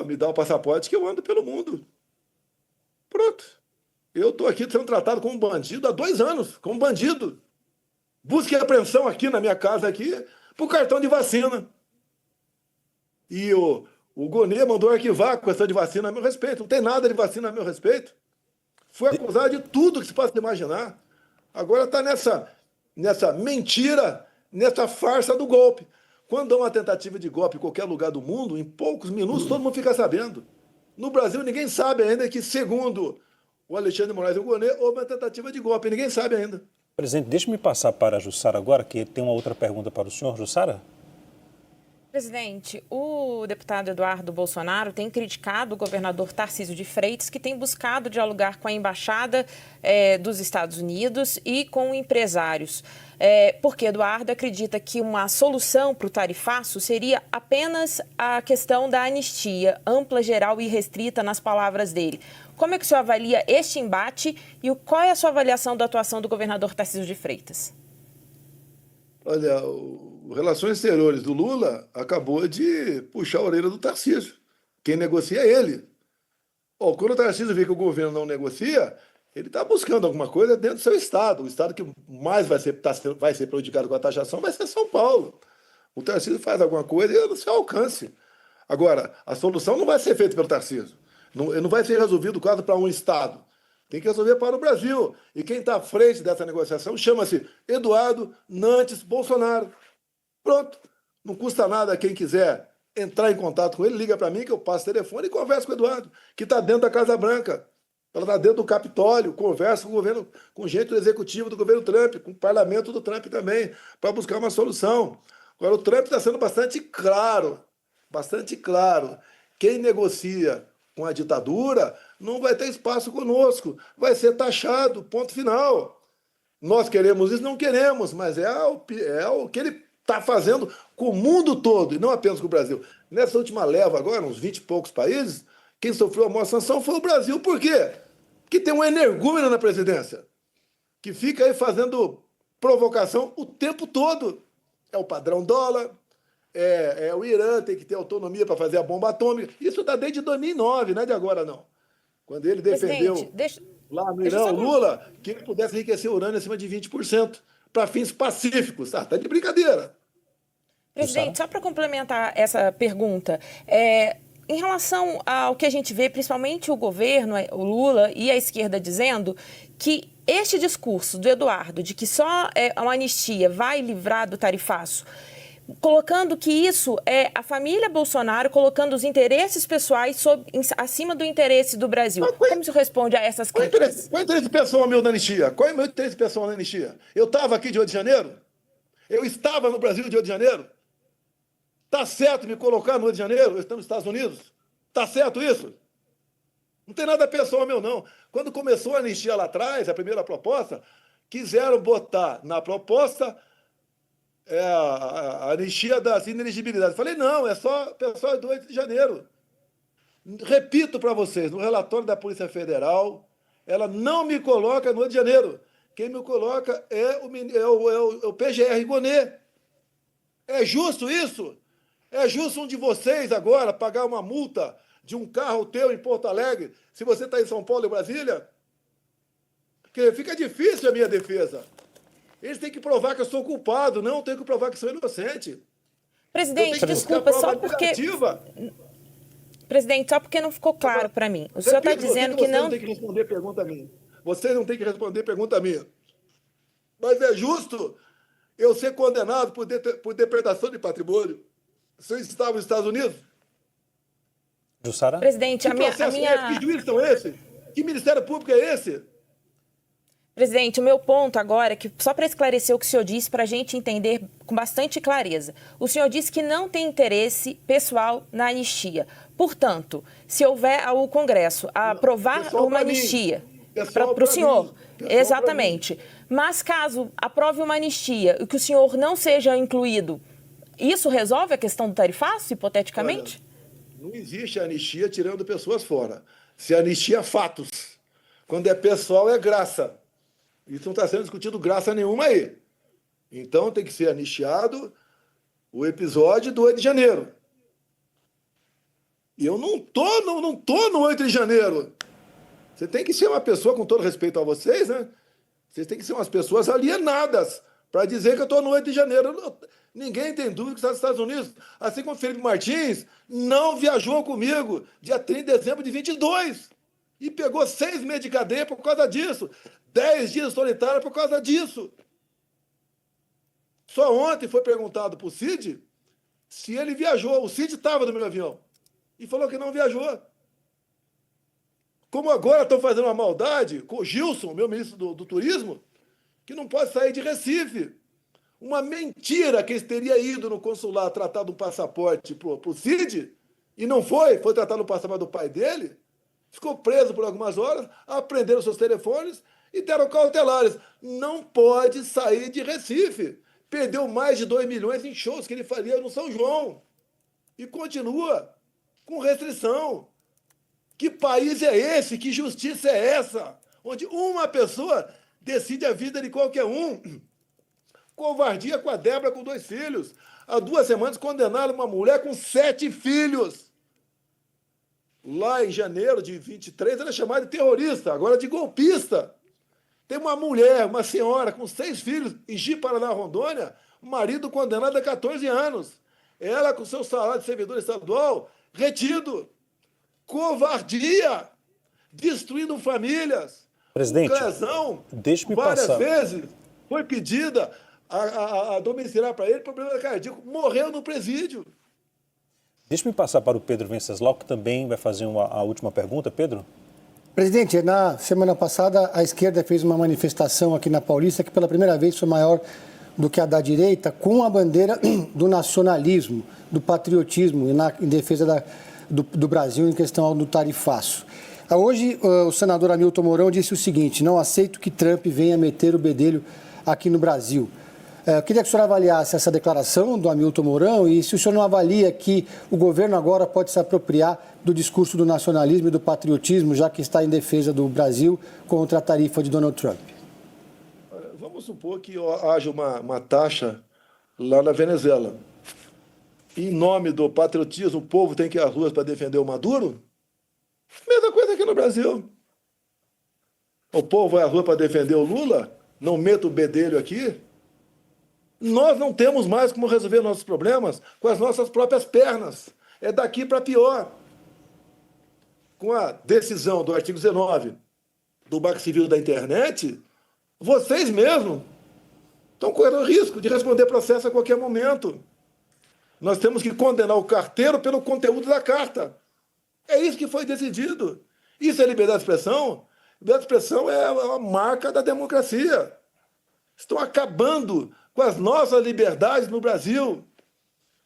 Me dá o passaporte que eu ando pelo mundo. Pronto. Eu estou aqui sendo tratado como bandido há 2 anos, como bandido. busca e apreensão aqui na minha casa, aqui, por cartão de vacina. E o Gonê mandou arquivar a questão de vacina a meu respeito. Não tem nada de vacina a meu respeito. Foi acusado de tudo que se possa imaginar. Agora está nessa mentira, nessa farsa do golpe. Quando há uma tentativa de golpe em qualquer lugar do mundo, em poucos minutos todo mundo fica sabendo. No Brasil, ninguém sabe ainda que, segundo o Alexandre de Moraes e o Gonê, houve uma tentativa de golpe. Ninguém sabe ainda. Presidente, deixe-me passar para a Jussara agora, que tem uma outra pergunta para o senhor. Jussara? Presidente, o deputado Eduardo Bolsonaro tem criticado o governador Tarcísio de Freitas, que tem buscado dialogar com a Embaixada dos Estados Unidos e com empresários. Porque Eduardo acredita que uma solução para o tarifaço seria apenas a questão da anistia ampla, geral e restrita, nas palavras dele. Como é que o senhor avalia este embate e qual é a sua avaliação da atuação do governador Tarcísio de Freitas? Olha, o Relações Exteriores do Lula acabou de puxar a orelha do Tarcísio. Quem negocia é ele. Quando o Tarcísio vê que o governo não negocia, ele está buscando alguma coisa dentro do seu estado. O estado que mais vai ser prejudicado com a taxação vai ser São Paulo. O Tarcísio faz alguma coisa e é no seu alcance. Agora, a solução não vai ser feita pelo Tarcísio. Não vai ser resolvido o caso para um estado. Tem que resolver para o Brasil. E quem está à frente dessa negociação chama-se Eduardo Nantes Bolsonaro. Pronto. Não custa nada quem quiser entrar em contato com ele, liga para mim que eu passo o telefone e converso com o Eduardo, que está dentro da Casa Branca. Ela está dentro do Capitólio, conversa com o governo, com gente do executivo do governo Trump, com o parlamento do Trump também, para buscar uma solução. Agora, o Trump está sendo bastante claro. Quem negocia com a ditadura não vai ter espaço conosco, vai ser taxado, ponto final. Nós queremos isso? Não queremos, mas é o que ele está fazendo com o mundo todo, e não apenas com o Brasil. Nessa última leva agora, uns 20 e poucos países, quem sofreu a maior sanção foi o Brasil. Por quê? Porque tem um energúmeno na presidência, que fica aí fazendo provocação o tempo todo. É o padrão dólar, o Irã tem que ter autonomia para fazer a bomba atômica. Isso está desde 2009, não é de agora, não. Quando ele defendeu lá no Irã, o Lula, que ele pudesse enriquecer o urânio acima de 20%, para fins pacíficos. Tá de brincadeira. Presidente, só para complementar essa pergunta, em relação ao que a gente vê, principalmente o governo, o Lula e a esquerda dizendo que este discurso do Eduardo de que só uma anistia vai livrar do tarifaço, colocando que isso é a família Bolsonaro colocando os interesses pessoais acima do interesse do Brasil. Como se responde a essas críticas? Qual é o interesse pessoal meu na anistia? Qual é o meu interesse pessoal na anistia? Eu estava aqui de Rio de Janeiro? Eu estava no Brasil de Rio de Janeiro? Está certo me colocar no Rio de Janeiro? Eu estou nos Estados Unidos? Está certo isso? Não tem nada pessoal meu, não. Quando começou a anistia lá atrás, a primeira proposta, quiseram botar na proposta a anistia das inelegibilidades. Falei, não, é só pessoal do 8 de janeiro. Repito para vocês, no relatório da Polícia Federal, ela não me coloca no 8 de janeiro. Quem me coloca é o PGR Gonê. É justo isso? É justo um de vocês agora pagar uma multa de um carro teu em Porto Alegre, se você está em São Paulo e Brasília? Porque fica difícil a minha defesa. Eles têm que provar que eu sou culpado, não tenho que provar que sou inocente. Presidente, desculpa, só porque... Presidente, só porque não ficou claro para mim. O senhor está dizendo que não... Você não tem que responder pergunta minha. Você não tem que responder pergunta minha. Mas é justo eu ser condenado por depredação de patrimônio se eu estava nos Estados Unidos? Jussara? Presidente, Que juízes são esses? Que Ministério Público é esse? Presidente, o meu ponto agora é que, só para esclarecer o que o senhor disse, para a gente entender com bastante clareza, o senhor disse que não tem interesse pessoal na anistia. Portanto, se houver o Congresso a aprovar uma anistia para o senhor, exatamente, mas caso aprove uma anistia e que o senhor não seja incluído, isso resolve a questão do tarifaço, hipoteticamente? Olha, não existe anistia tirando pessoas fora. Se anistia fatos. Quando é pessoal, é graça. Isso não está sendo discutido graça nenhuma aí. Então tem que ser anistiado o episódio do 8 de janeiro. E eu não tô no 8 de janeiro. Você tem que ser uma pessoa, com todo respeito a vocês, né? Vocês têm que ser umas pessoas alienadas para dizer que eu estou no 8 de janeiro. Ninguém tem dúvida que está nos Estados Unidos. Assim como o Felipe Martins não viajou comigo dia 30 de dezembro de 22 e pegou 6 meses de cadeia por causa disso. 10 dias solitário por causa disso. Só ontem foi perguntado para o Cid se ele viajou. O Cid estava no meu avião e falou que não viajou. Como agora estão fazendo uma maldade com o Gilson, meu ministro do Turismo, que não pode sair de Recife. Uma mentira que ele teria ido no consulado tratar do passaporte para o Cid, e não foi tratar no passaporte do pai dele, ficou preso por algumas horas, apreenderam seus telefones e deram cautelares. Não pode sair de Recife. Perdeu mais de 2 milhões em shows que ele faria no São João. E continua com restrição. Que país é esse? Que justiça é essa? Onde uma pessoa decide a vida de qualquer um. Covardia com a Débora com 2 filhos. Há 2 semanas condenaram uma mulher com 7 filhos. Lá em janeiro de 23, ela é chamada de terrorista, agora de golpista. Tem uma mulher, uma senhora com 6 filhos em Ji-Paraná, Rondônia, o marido condenado a 14 anos. Ela com seu salário de servidor estadual retido. Covardia, destruindo famílias. Presidente, deixe-me várias vezes foi pedida a domiciliar para ele problema cardíaco. Morreu no presídio. Deixe-me passar para o Pedro Venceslau, que também vai fazer a última pergunta. Pedro? Presidente, na semana passada a esquerda fez uma manifestação aqui na Paulista que pela primeira vez foi maior do que a da direita, com a bandeira do nacionalismo, do patriotismo em defesa do Brasil em questão do tarifaço. Hoje, o senador Hamilton Mourão disse o seguinte: não aceito que Trump venha meter o bedelho aqui no Brasil. Eu queria que o senhor avaliasse essa declaração do Hamilton Mourão e se o senhor não avalia que o governo agora pode se apropriar do discurso do nacionalismo e do patriotismo, já que está em defesa do Brasil contra a tarifa de Donald Trump. Vamos supor que haja uma taxa lá na Venezuela. Em nome do patriotismo, o povo tem que ir às ruas para defender o Maduro? Mesma coisa aqui no Brasil. O povo vai à rua para defender o Lula? Não meta o bedelho aqui? Nós não temos mais como resolver nossos problemas com as nossas próprias pernas. É daqui para pior. Com a decisão do artigo 19 do Marco Civil da Internet, vocês mesmos estão correndo o risco de responder processo a qualquer momento. Nós temos que condenar o carteiro pelo conteúdo da carta. É isso que foi decidido. Isso é liberdade de expressão? Liberdade de expressão é a marca da democracia. Estão acabando com as nossas liberdades no Brasil.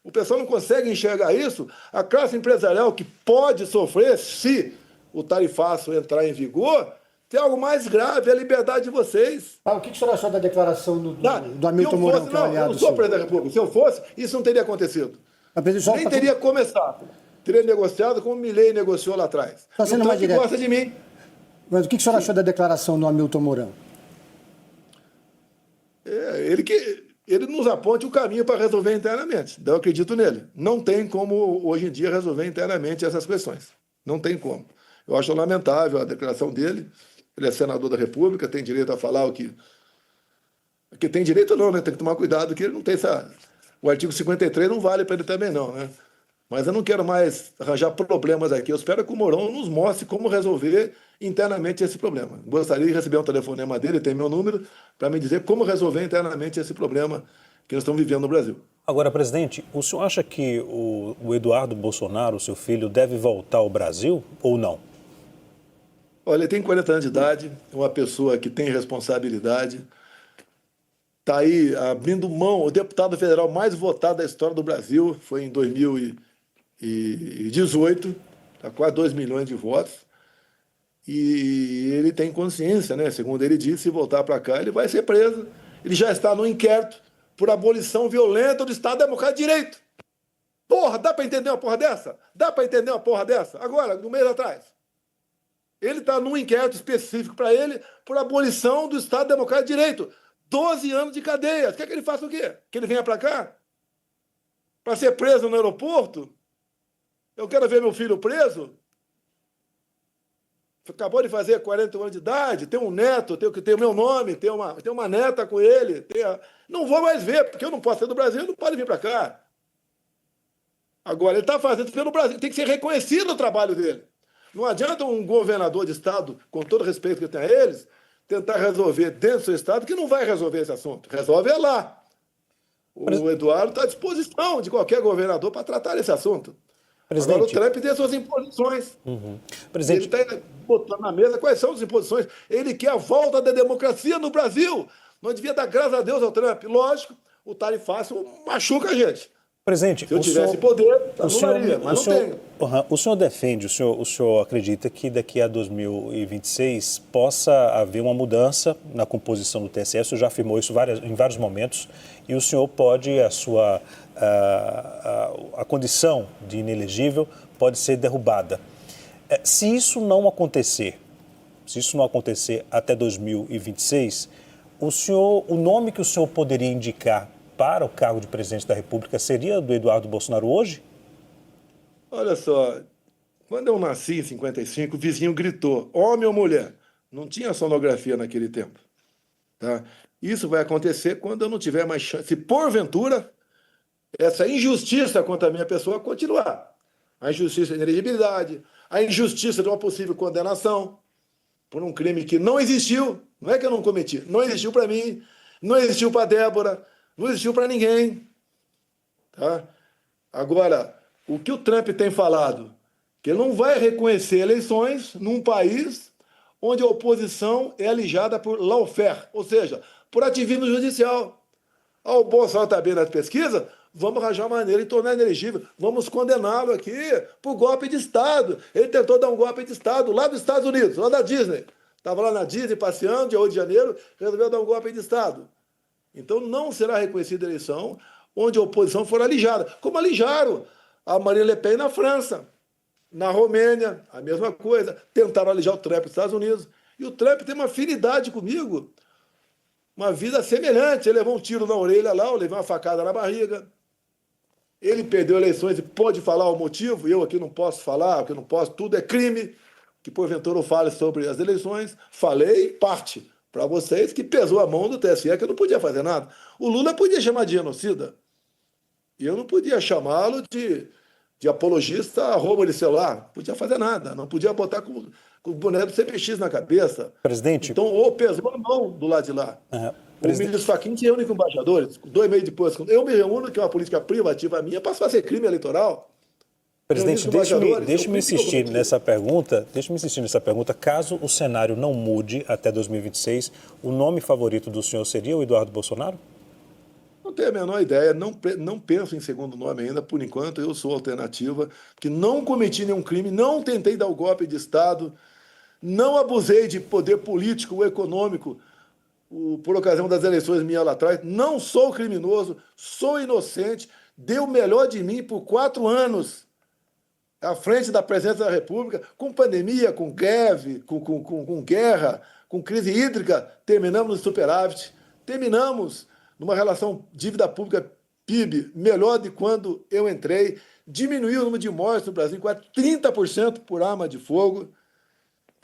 O pessoal não consegue enxergar isso. A classe empresarial que pode sofrer se o tarifaço entrar em vigor, tem algo mais grave, é a liberdade de vocês. O que o senhor achou da declaração do Hamilton Mourão? Eu não sou presidente da República. Se eu fosse, isso não teria acontecido. Nem teria começado. Teria negociado como o Milei negociou lá atrás. Está sendo mais direto. Gosta de mim. Mas o que o senhor achou da declaração do Hamilton Mourão? Ele nos aponte o caminho para resolver internamente. Eu acredito nele. Não tem como, hoje em dia, resolver internamente essas questões. Não tem como. Eu acho lamentável a declaração dele. Ele é senador da República, tem direito a falar o que tem direito não, né? Tem que tomar cuidado que ele não tem essa... O artigo 53 não vale para ele também não, né? Mas eu não quero mais arranjar problemas aqui. Eu espero que o Mourão nos mostre como resolver internamente esse problema. Gostaria de receber um telefonema dele, tem meu número, para me dizer como resolver internamente esse problema que nós estamos vivendo no Brasil. Agora, presidente, o senhor acha que o Eduardo Bolsonaro, seu filho, deve voltar ao Brasil ou não? Olha, ele tem 40 anos de idade, é uma pessoa que tem responsabilidade, está aí abrindo mão. O deputado federal mais votado da história do Brasil foi em 2018, está quase 2 milhões de votos. E ele tem consciência, né? Segundo ele disse, se voltar para cá, ele vai ser preso. Ele já está no inquérito por abolição violenta do Estado Democrático de Direito. Porra, dá para entender uma porra dessa? Dá para entender uma porra dessa? Agora, no mês atrás. Ele está num inquérito específico para ele por abolição do Estado Democrático de Direito. 12 anos de cadeia. Quer que ele faça o quê? Que ele venha para cá? Para ser preso no aeroporto? Eu quero ver meu filho preso? acabou de fazer 40 anos de idade, tem um neto, tem o meu nome, tem uma neta com ele. Não vou mais ver, porque eu não posso ser do Brasil, não pode vir para cá. Agora, ele está fazendo isso pelo Brasil, tem que ser reconhecido o trabalho dele. Não adianta um governador de estado, com todo o respeito que eu tenho a eles, tentar resolver dentro do seu estado, que não vai resolver esse assunto. Resolve lá. O Eduardo está à disposição de qualquer governador para tratar esse assunto. Presidente. Agora o Trump tem as suas imposições. Presidente. Ele está botando na mesa quais são as imposições. Ele quer a volta da democracia no Brasil. Não devia dar graças a Deus ao Trump. Lógico, o tarifácio machuca a gente. Presidente, se eu tivesse poder, anularia, mas não tenho. O senhor defende, o senhor acredita que daqui a 2026 possa haver uma mudança na composição do TSE? O senhor já afirmou isso em vários momentos e o senhor pode, a condição de inelegível pode ser derrubada. Se isso não acontecer até 2026, o nome que o senhor poderia indicar para o cargo de presidente da República seria do Eduardo Bolsonaro hoje? Olha só, quando eu nasci em 55, o vizinho gritou, homem ou mulher? Não tinha sonografia naquele tempo. Tá? Isso vai acontecer quando eu não tiver mais chance. Se porventura essa injustiça contra a minha pessoa continuar. A injustiça de inelegibilidade, a injustiça de uma possível condenação por um crime que não existiu. Não é que eu não cometi, não existiu para mim, não existiu para Débora, não existiu para ninguém. Tá? Agora, o que o Trump tem falado? Que ele não vai reconhecer eleições num país onde a oposição é alijada por lawfare, ou seja, por ativismo judicial. O Bolsonaro está bem nas pesquisas, vamos arranjar maneira de tornar inelegível, vamos condená-lo aqui por golpe de Estado. Ele tentou dar um golpe de Estado lá dos Estados Unidos, lá da Disney. Estava lá na Disney passeando, dia 8 de janeiro, resolveu dar um golpe de Estado. Então não será reconhecida a eleição onde a oposição for alijada, como alijaram a Marine Le Pen na França, na Romênia, a mesma coisa. Tentaram alijar o Trump nos Estados Unidos. E o Trump tem uma afinidade comigo, uma vida semelhante. Ele levou um tiro na orelha lá, eu levei uma facada na barriga. Ele perdeu eleições e pode falar o motivo, eu aqui não posso falar, porque não posso, tudo é crime, que porventura eu fale sobre as eleições. Falei, parte para vocês, que pesou a mão do TSE, que eu não podia fazer nada. O Lula podia chamar de genocida, e eu não podia chamá-lo de apologista a roubo de celular, não podia fazer nada, não podia botar com o boneco do CPX na cabeça. Presidente. Então, ou pesou a mão do lado de lá. O ministro Fachin se reúne com embaixadores, 2 meses depois, eu me reúno, que é uma política privativa minha, para fazer crime eleitoral. Presidente, deixe-me insistir nessa pergunta, caso o cenário não mude até 2026, o nome favorito do senhor seria o Eduardo Bolsonaro? Não tenho a menor ideia, não penso em segundo nome ainda, por enquanto eu sou alternativa, que não cometi nenhum crime, não tentei dar o golpe de Estado, não abusei de poder político ou econômico por ocasião das eleições minhas lá atrás, não sou criminoso, sou inocente, dei o melhor de mim por 4 anos à frente da presidência da República, com pandemia, com greve, com guerra, com crise hídrica, terminamos no superávit, terminamos numa relação dívida pública PIB melhor de quando eu entrei, diminuiu o número de mortes no Brasil em quase 30% por arma de fogo,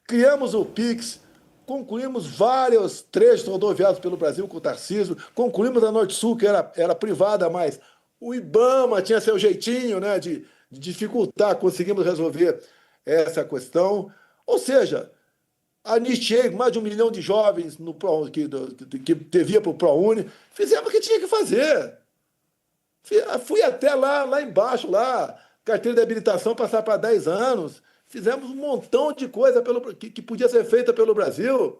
criamos o PIX, concluímos vários trechos rodoviários pelo Brasil com o Tarcísio, concluímos a Norte-Sul, que era privada, mas o IBAMA tinha seu jeitinho, né, de dificultar, conseguimos resolver essa questão. Ou seja, anistiei mais de 1 milhão de jovens que devia para o ProUni, fizemos o que tinha que fazer. Fui até lá embaixo, carteira de habilitação passar para 10 anos, fizemos um montão de coisa que podia ser feita pelo Brasil.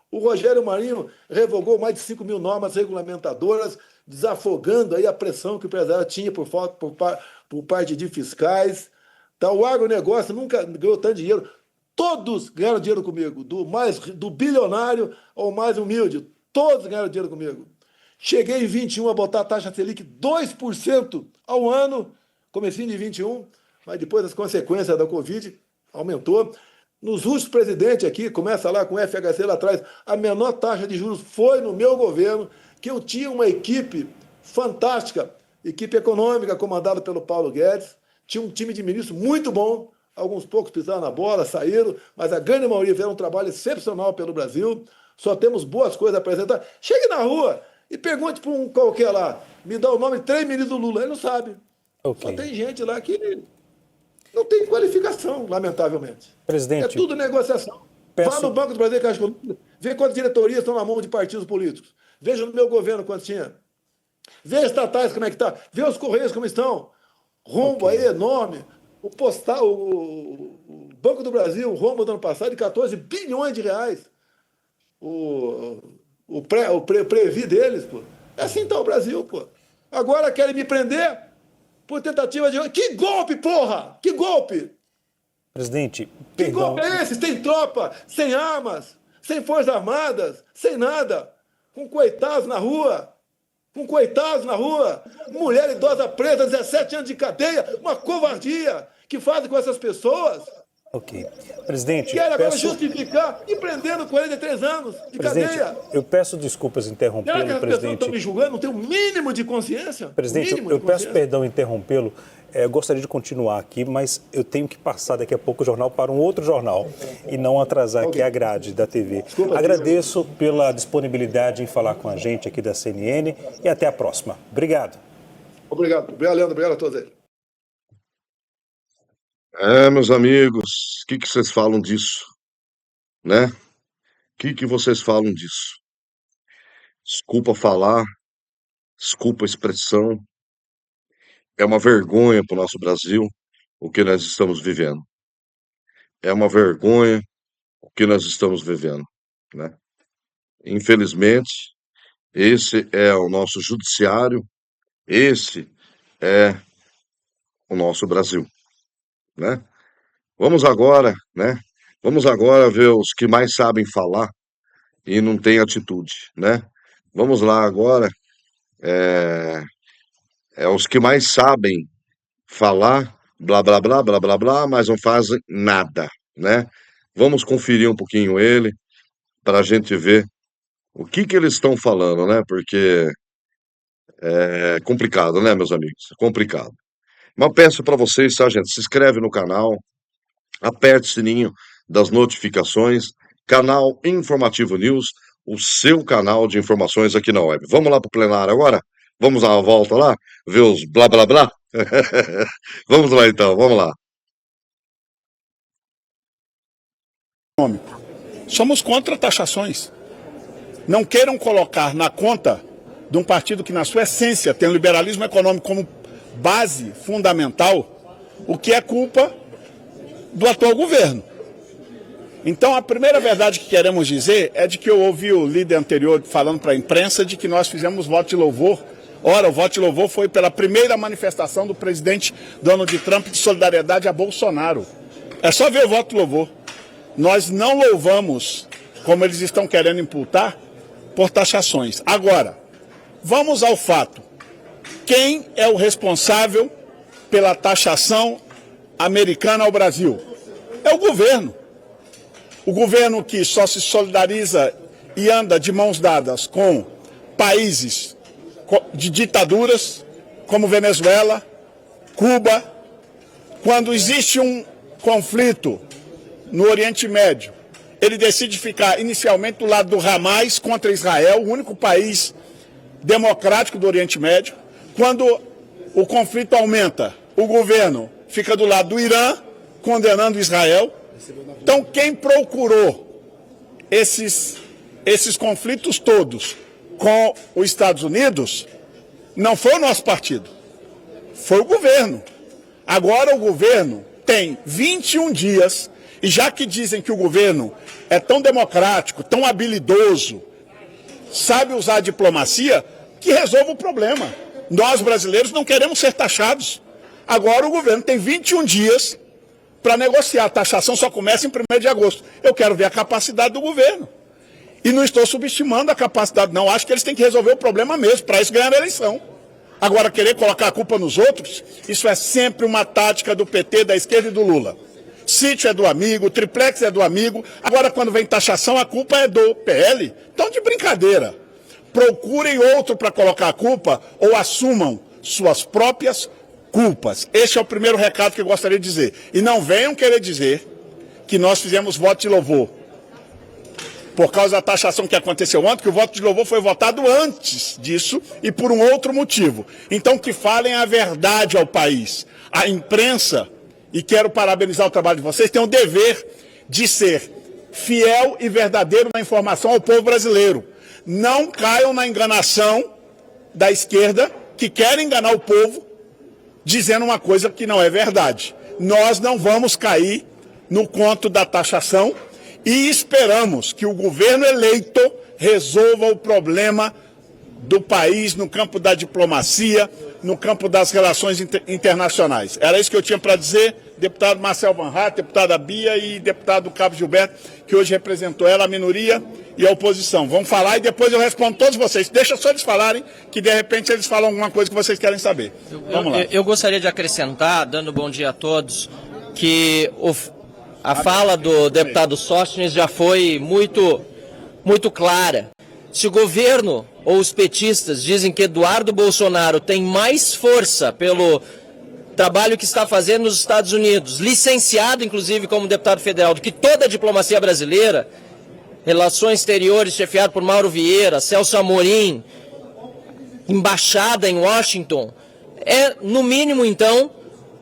O Rogério Marinho revogou mais de 5 mil normas regulamentadoras, desafogando aí a pressão que o empresário tinha por parte de fiscais. Tá, o agronegócio nunca ganhou tanto dinheiro. Todos ganharam dinheiro comigo, do bilionário ao mais humilde. Todos ganharam dinheiro comigo. Cheguei em 21 a botar a taxa Selic 2% ao ano, comecinho de 21, mas depois das consequências da Covid, aumentou. Nos últimos presidentes aqui, começa lá com o FHC lá atrás, a menor taxa de juros foi no meu governo, que eu tinha uma equipe fantástica, equipe econômica comandada pelo Paulo Guedes, tinha um time de ministros muito bom, alguns poucos pisaram na bola, saíram, mas a grande maioria fizeram um trabalho excepcional pelo Brasil. Só temos boas coisas a apresentar. Chegue na rua e pergunte para um qualquer lá, me dá o nome de 3 ministros do Lula. Ele não sabe. Okay. Só tem gente lá que não tem qualificação, lamentavelmente. Presidente, é tudo negociação. Vá no Banco do Brasil, Caixa Econômica, vê quantas diretorias estão na mão de partidos políticos. Veja no meu governo quantos tinha. Vê as estatais como é que está. Vê os Correios como estão. Rombo aí enorme. O postal, o Banco do Brasil, o rombo do ano passado de 14 bilhões de reais. O previ deles, pô. É assim está o Brasil, pô. Agora querem me prender por tentativa de... Que golpe, porra! Que golpe! Presidente, que golpe é esse? Sem tropa, sem armas, sem forças armadas, sem nada. Com coitados na rua. Com coitados na rua. Mulher idosa presa, 17 anos de cadeia. Uma covardia que fazem com essas pessoas. Ok. Presidente, quer agora justificar e prendendo 43 anos de cadeia. Eu peço desculpas interrompê-lo, presidente. As pessoas estão me julgando, não tem o mínimo de consciência? Presidente, eu peço perdão interrompê-lo. Eu gostaria de continuar aqui, mas eu tenho que passar daqui a pouco o jornal para um outro jornal e não atrasar aqui a grade da TV. Desculpa, agradeço pela disponibilidade em falar com a gente aqui da CNN e até a próxima. Obrigado. Obrigado, Leandro. Obrigado a todos aí. Meus amigos, o que vocês falam disso, né? O que vocês falam disso? Desculpa falar, desculpa a expressão, é uma vergonha para o nosso Brasil o que nós estamos vivendo. É uma vergonha o que nós estamos vivendo, né? Infelizmente, esse é o nosso judiciário, esse é o nosso Brasil, né? Vamos agora, né? Vamos agora ver os que mais sabem falar e não têm atitude, né? Vamos lá agora, os que mais sabem falar, blá, blá, blá, blá, blá, blá, mas não fazem nada, né? Vamos conferir um pouquinho ele, para a gente ver o que eles estão falando, né? Porque é complicado, né, meus amigos? É complicado. Mas peço para vocês, tá, gente? Se inscreve no canal, aperte o sininho das notificações, canal Informativo News, o seu canal de informações aqui na web. Vamos lá para o plenário agora? Vamos dar uma volta lá? Ver os blá blá blá? Vamos lá então, vamos lá. Somos contra taxações. Não queiram colocar na conta de um partido que, na sua essência, tem o liberalismo econômico como base fundamental, o que é culpa do atual governo. Então, a primeira verdade que queremos dizer é de que eu ouvi o líder anterior falando para a imprensa de que nós fizemos voto de louvor. Ora, o voto de louvor foi pela primeira manifestação do presidente Donald Trump de solidariedade a Bolsonaro. É só ver o voto de louvor. Nós não louvamos, como eles estão querendo imputar, por taxações. Agora, vamos ao fato. Quem é o responsável pela taxação americana ao Brasil? É o governo. O governo que só se solidariza e anda de mãos dadas com países de ditaduras, como Venezuela, Cuba. Quando existe um conflito no Oriente Médio, ele decide ficar inicialmente do lado do Hamas contra Israel, o único país democrático do Oriente Médio. Quando o conflito aumenta, o governo fica do lado do Irã, condenando Israel. Então, quem procurou esses conflitos todos com os Estados Unidos não foi o nosso partido, foi o governo. Agora o governo tem 21 dias, e já que dizem que o governo é tão democrático, tão habilidoso, sabe usar a diplomacia, que resolva o problema. Nós, brasileiros, não queremos ser taxados. Agora o governo tem 21 dias para negociar. A taxação só começa em 1º de agosto. Eu quero ver a capacidade do governo. E não estou subestimando a capacidade, não. Acho que eles têm que resolver o problema mesmo. Para isso ganhar a eleição. Agora, querer colocar a culpa nos outros, isso é sempre uma tática do PT, da esquerda e do Lula. Sítio é do amigo, triplex é do amigo. Agora, quando vem taxação, a culpa é do PL. Então, de brincadeira. Procurem outro para colocar a culpa ou assumam suas próprias culpas. Esse é o primeiro recado que eu gostaria de dizer. E não venham querer dizer que nós fizemos voto de louvor por causa da taxação que aconteceu ontem, que o voto de louvor foi votado antes disso e por um outro motivo. Então que falem a verdade ao país. A imprensa, e quero parabenizar o trabalho de vocês, tem o dever de ser fiel e verdadeiro na informação ao povo brasileiro. Não caiam na enganação da esquerda, que quer enganar o povo, dizendo uma coisa que não é verdade. Nós não vamos cair no conto da taxação e esperamos que o governo eleito resolva o problema do país no campo da diplomacia, no campo das relações internacionais. Era isso que eu tinha para dizer, deputado Marcel Van Hatt, deputada Bia e deputado Cabo Gilberto, que hoje representou ela, a minoria e a oposição. Vamos falar e depois eu respondo todos vocês. Deixa só eles falarem, que de repente eles falam alguma coisa que vocês querem saber. Vamos lá. Eu gostaria de acrescentar, dando bom dia a todos, que a fala do deputado Sóstenes já foi muito clara. Se o governo ou os petistas dizem que Eduardo Bolsonaro tem mais força pelo trabalho que está fazendo nos Estados Unidos, licenciado inclusive como deputado federal, do que toda a diplomacia brasileira, relações exteriores chefiado por Mauro Vieira, Celso Amorim, embaixada em Washington, é no mínimo então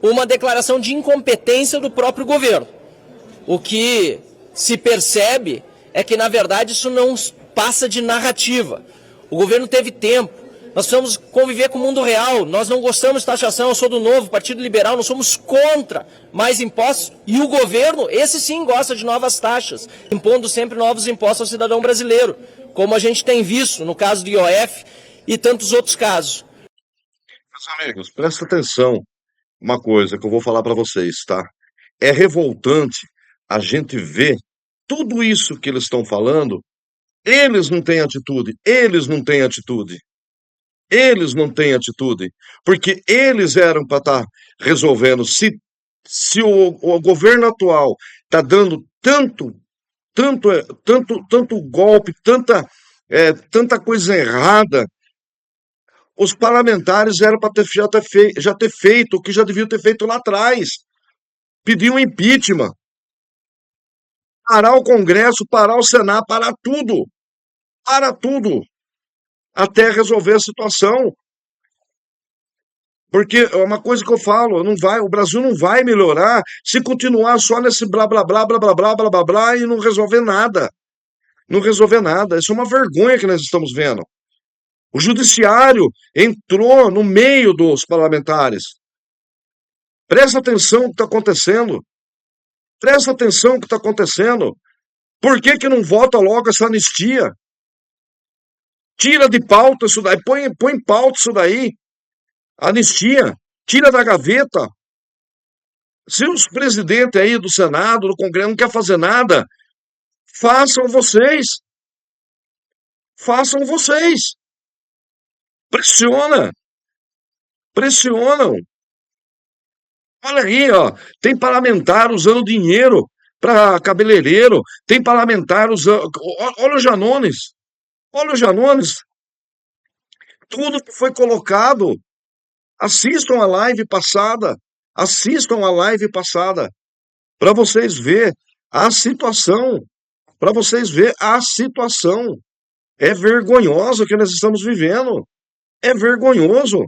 uma declaração de incompetência do próprio governo. O que se percebe é que, na verdade, isso não passa de narrativa. O governo teve tempo. Nós precisamos conviver com o mundo real. Nós não gostamos de taxação. Eu sou do Novo, Partido Liberal. Nós somos contra mais impostos. E o governo, esse sim, gosta de novas taxas, impondo sempre novos impostos ao cidadão brasileiro, como a gente tem visto no caso do IOF e tantos outros casos. Meus amigos, presta atenção. Uma coisa que eu vou falar para vocês, tá? É revoltante a gente ver tudo isso que eles estão falando. Eles não têm atitude, eles não têm atitude. Eles não têm atitude, porque eles eram para estar resolvendo. Se o governo atual está dando tanto golpe, tanta coisa errada, os parlamentares eram para já ter feito o que já deviam ter feito lá atrás. Pedir um impeachment. Parar o Congresso, parar o Senado, parar tudo. Para tudo. Até resolver a situação. Porque é uma coisa que eu falo, o Brasil não vai melhorar se continuar só nesse blá blá blá blá blá blá blá blá blá e não resolver nada. Não resolver nada. Isso é uma vergonha que nós estamos vendo. O judiciário entrou no meio dos parlamentares. Presta atenção no que está acontecendo. Presta atenção no que está acontecendo. Por que não vota logo essa anistia? Tira de pauta isso daí, põe em pauta isso daí. Anistia, tira da gaveta. Se os presidentes aí do Senado, do Congresso, não querem fazer nada, façam vocês. Façam vocês. Pressionam. Olha aí, ó, tem parlamentar usando dinheiro para cabeleireiro, tem parlamentar usando... Olha o Janones. Tudo que foi colocado. Assistam a live passada, para vocês verem a situação, É vergonhoso o que nós estamos vivendo, é vergonhoso.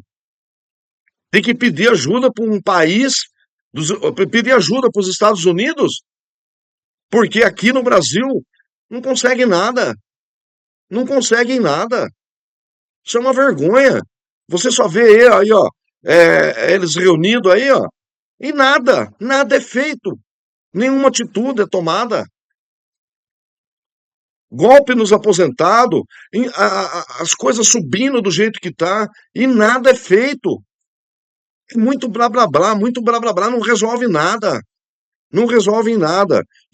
Tem que pedir ajuda para um país, pedir ajuda para os Estados Unidos, porque aqui no Brasil não conseguem nada. Isso é uma vergonha. Você só vê aí, ó, eles reunidos aí, ó, e nada é feito. Nenhuma atitude é tomada. Golpe nos aposentados, as coisas subindo do jeito que tá, e nada é feito. Muito blá blá blá, não resolve nada.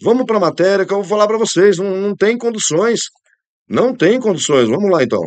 Vamos para a matéria que eu vou falar para vocês, não tem condições. Não tem condições, vamos lá então.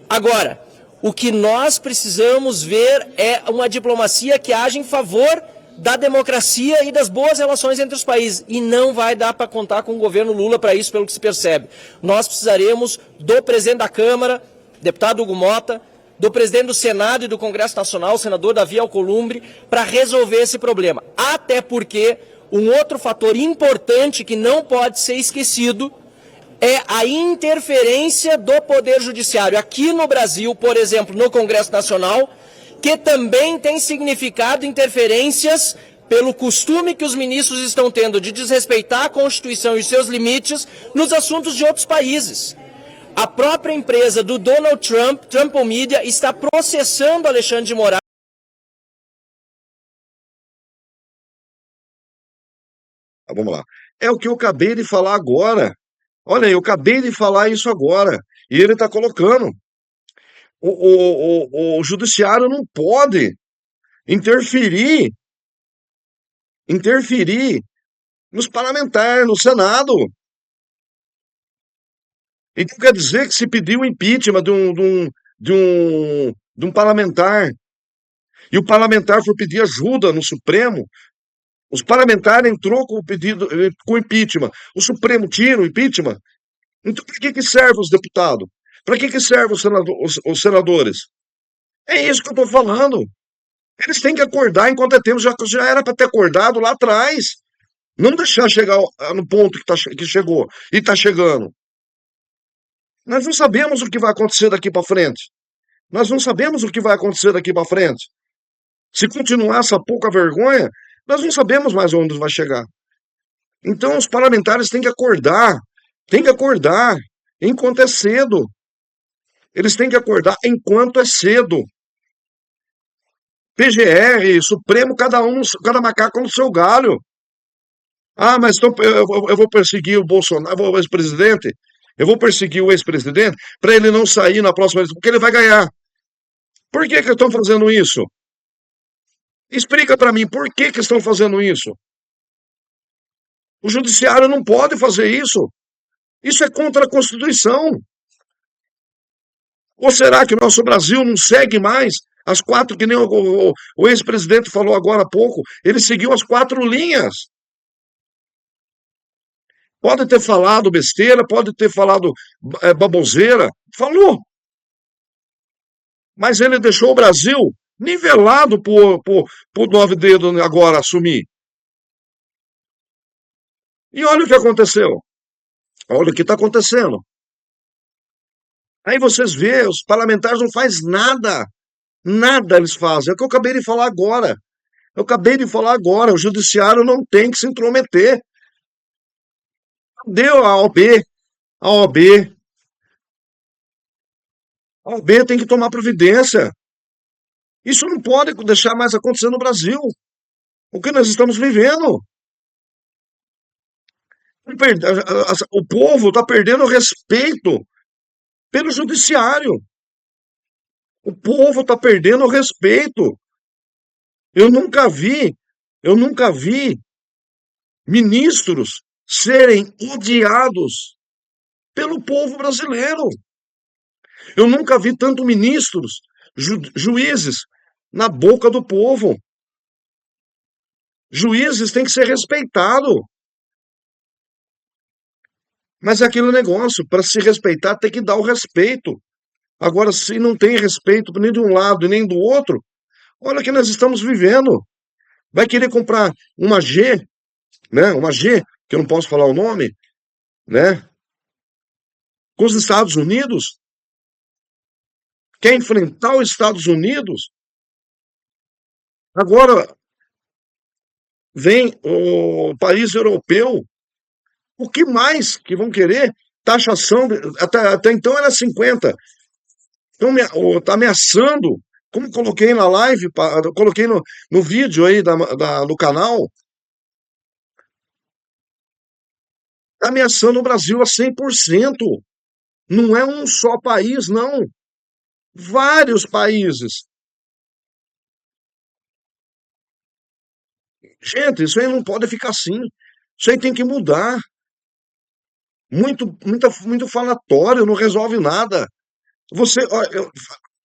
Agora, o que nós precisamos ver é uma diplomacia que age em favor da democracia e das boas relações entre os países. E não vai dar para contar com o governo Lula para isso, pelo que se percebe. Nós precisaremos do presidente da Câmara, deputado Hugo Mota, do presidente do Senado e do Congresso Nacional, o senador Davi Alcolumbre, para resolver esse problema. Até porque um outro fator importante que não pode ser esquecido é a interferência do Poder Judiciário aqui no Brasil, por exemplo, no Congresso Nacional, que também tem significado interferências pelo costume que os ministros estão tendo de desrespeitar a Constituição e seus limites nos assuntos de outros países. A própria empresa do Donald Trump, Trump Media, está processando Alexandre de Moraes. Vamos lá. É o que eu acabei de falar agora. Olha, eu acabei de falar isso agora. E ele está colocando. O judiciário não pode interferir nos parlamentares, no Senado. Então quer dizer que se pedir o impeachment de um parlamentar e o parlamentar for pedir ajuda no Supremo, os parlamentares entrou com o pedido, com o impeachment, o Supremo tira o impeachment. Então para que serve os deputados? Para que serve os senadores? É isso que eu estou falando. Eles têm que acordar enquanto é tempo, já era para ter acordado lá atrás. Não deixar chegar no ponto que chegou e está chegando. Nós não sabemos o que vai acontecer daqui para frente. Nós não sabemos o que vai acontecer daqui para frente. Se continuar essa pouca vergonha, nós não sabemos mais onde vai chegar. Então os parlamentares têm que acordar enquanto é cedo. Eles têm que acordar enquanto é cedo. PGR, Supremo, cada macaco no seu galho. Ah, mas então eu vou perseguir o Bolsonaro, o ex-presidente. Eu vou perseguir o ex-presidente para ele não sair na próxima eleição, porque ele vai ganhar. Por que estão fazendo isso? Explica para mim, por que estão fazendo isso? O judiciário não pode fazer isso. Isso é contra a Constituição. Ou será que o nosso Brasil não segue mais as 4, que nem o ex-presidente falou agora há pouco? Ele seguiu as 4 linhas. Pode ter falado besteira, pode ter falado baboseira. Falou. Mas ele deixou o Brasil nivelado por 9 dedos agora assumir. E olha o que aconteceu. Olha o que está acontecendo. Aí vocês veem, os parlamentares não fazem nada. Nada eles fazem. É o que eu acabei de falar agora. O judiciário não tem que se intrometer. Deu a OAB. A OAB tem que tomar providência. Isso não pode deixar mais acontecer no Brasil. O que nós estamos vivendo. O povo está perdendo o respeito pelo judiciário. O povo está perdendo o respeito. Eu nunca vi ministros serem odiados pelo povo brasileiro. Eu nunca vi tanto ministros, juízes, na boca do povo. Juízes têm que ser respeitados. Mas é aquele negócio, para se respeitar tem que dar o respeito. Agora, se não tem respeito nem de um lado e nem do outro, olha o que nós estamos vivendo. Vai querer comprar uma G, né? Uma G, que eu não posso falar o nome, né? Com os Estados Unidos. Quer enfrentar os Estados Unidos? Agora vem o país europeu. O que mais que vão querer? Taxação, até então era 50. Então está ameaçando, como coloquei na live, coloquei no vídeo aí do canal, está ameaçando o Brasil a 100%. Não é um só país, não. Vários países. Gente, isso aí não pode ficar assim. Isso aí tem que mudar. Muito falatório, não resolve nada. Você,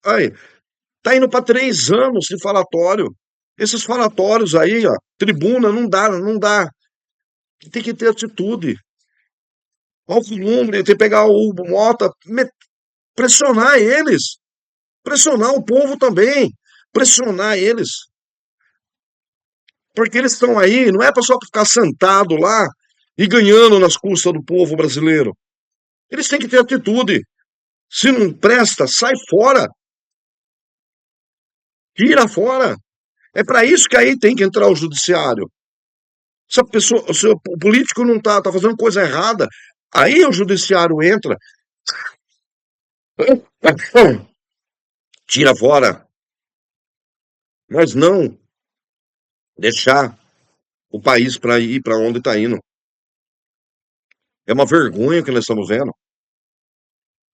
olha, tá indo para 3 anos de falatório. Esses falatórios aí, ó, tribuna, não dá. Tem que ter atitude. Alcolumbre, tem que pegar o Mota, pressionar eles. Pressionar o povo também. Pressionar eles. Porque eles estão aí, não é para só ficar sentado lá e ganhando nas custas do povo brasileiro. Eles têm que ter atitude. Se não presta, sai fora. Tira fora. É para isso que aí tem que entrar o judiciário. Se a pessoa, se o político não tá fazendo coisa errada, aí o judiciário entra. Tira fora. Mas não deixar o país para ir para onde está indo. É uma vergonha que nós estamos vendo.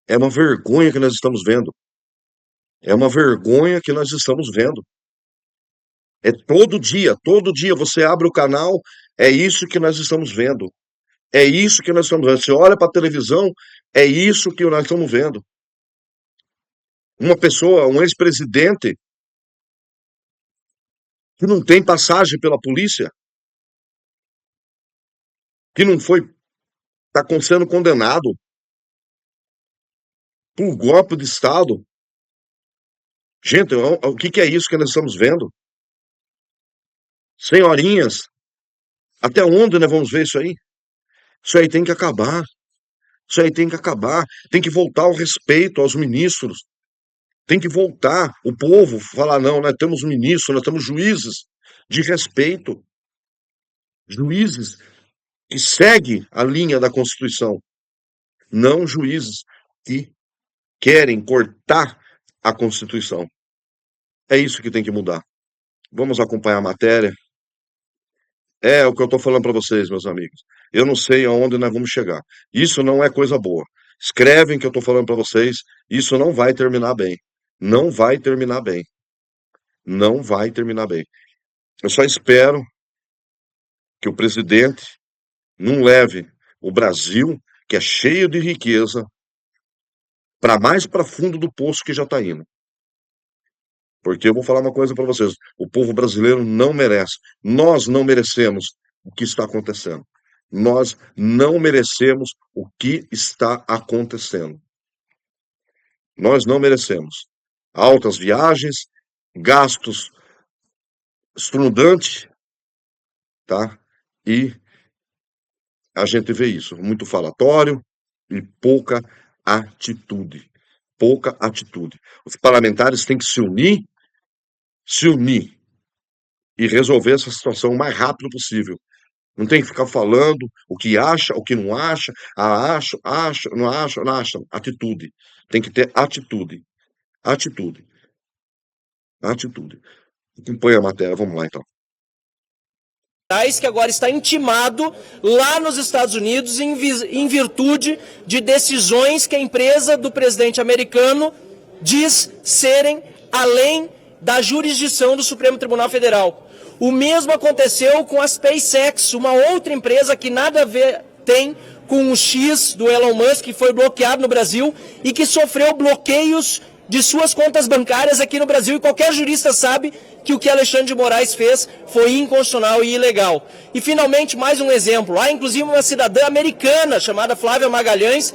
É uma vergonha que nós estamos vendo. É uma vergonha que nós estamos vendo. É todo dia você abre o canal, é isso que nós estamos vendo. É isso que nós estamos vendo. Você olha para a televisão, é isso que nós estamos vendo. Uma pessoa, um ex-presidente, que não tem passagem pela polícia, que não foi, está sendo condenado por golpe de Estado. Gente, o que é isso que nós estamos vendo? Senhorinhas, até onde nós vamos ver isso aí? Isso aí tem que acabar. Isso aí tem que acabar. Tem que voltar o respeito aos ministros. Tem que voltar o povo falar, não, nós temos ministros, nós temos juízes de respeito. Juízes que seguem a linha da Constituição. Não juízes que querem cortar a Constituição. É isso que tem que mudar. Vamos acompanhar a matéria. É o que eu estou falando para vocês, meus amigos. Eu não sei aonde nós vamos chegar. Isso não é coisa boa. Escrevem que eu estou falando para vocês. Isso não vai terminar bem. Não vai terminar bem. Não vai terminar bem. Eu só espero que o presidente não leve o Brasil, que é cheio de riqueza, para mais para fundo do poço que já está indo. Porque eu vou falar uma coisa para vocês: o povo brasileiro não merece. Nós não merecemos o que está acontecendo. Nós não merecemos o que está acontecendo. Nós não merecemos. Altas viagens, gastos estrondantes, tá? E a gente vê isso, muito falatório e pouca atitude. Pouca atitude. Os parlamentares têm que se unir e resolver essa situação o mais rápido possível. Não tem que ficar falando o que acha, o que não acha, acho, não acha. Atitude. Tem que ter atitude. Atitude. Atitude. Acompanha a matéria, vamos lá então. Que agora está intimado lá nos Estados Unidos em virtude de decisões que a empresa do presidente americano diz serem além da jurisdição do Supremo Tribunal Federal. O mesmo aconteceu com a SpaceX, uma outra empresa que nada a ver tem com o X do Elon Musk, que foi bloqueado no Brasil e que sofreu bloqueios de suas contas bancárias aqui no Brasil, e qualquer jurista sabe que o que Alexandre de Moraes fez foi inconstitucional e ilegal. E finalmente mais um exemplo, há inclusive uma cidadã americana chamada Flávia Magalhães,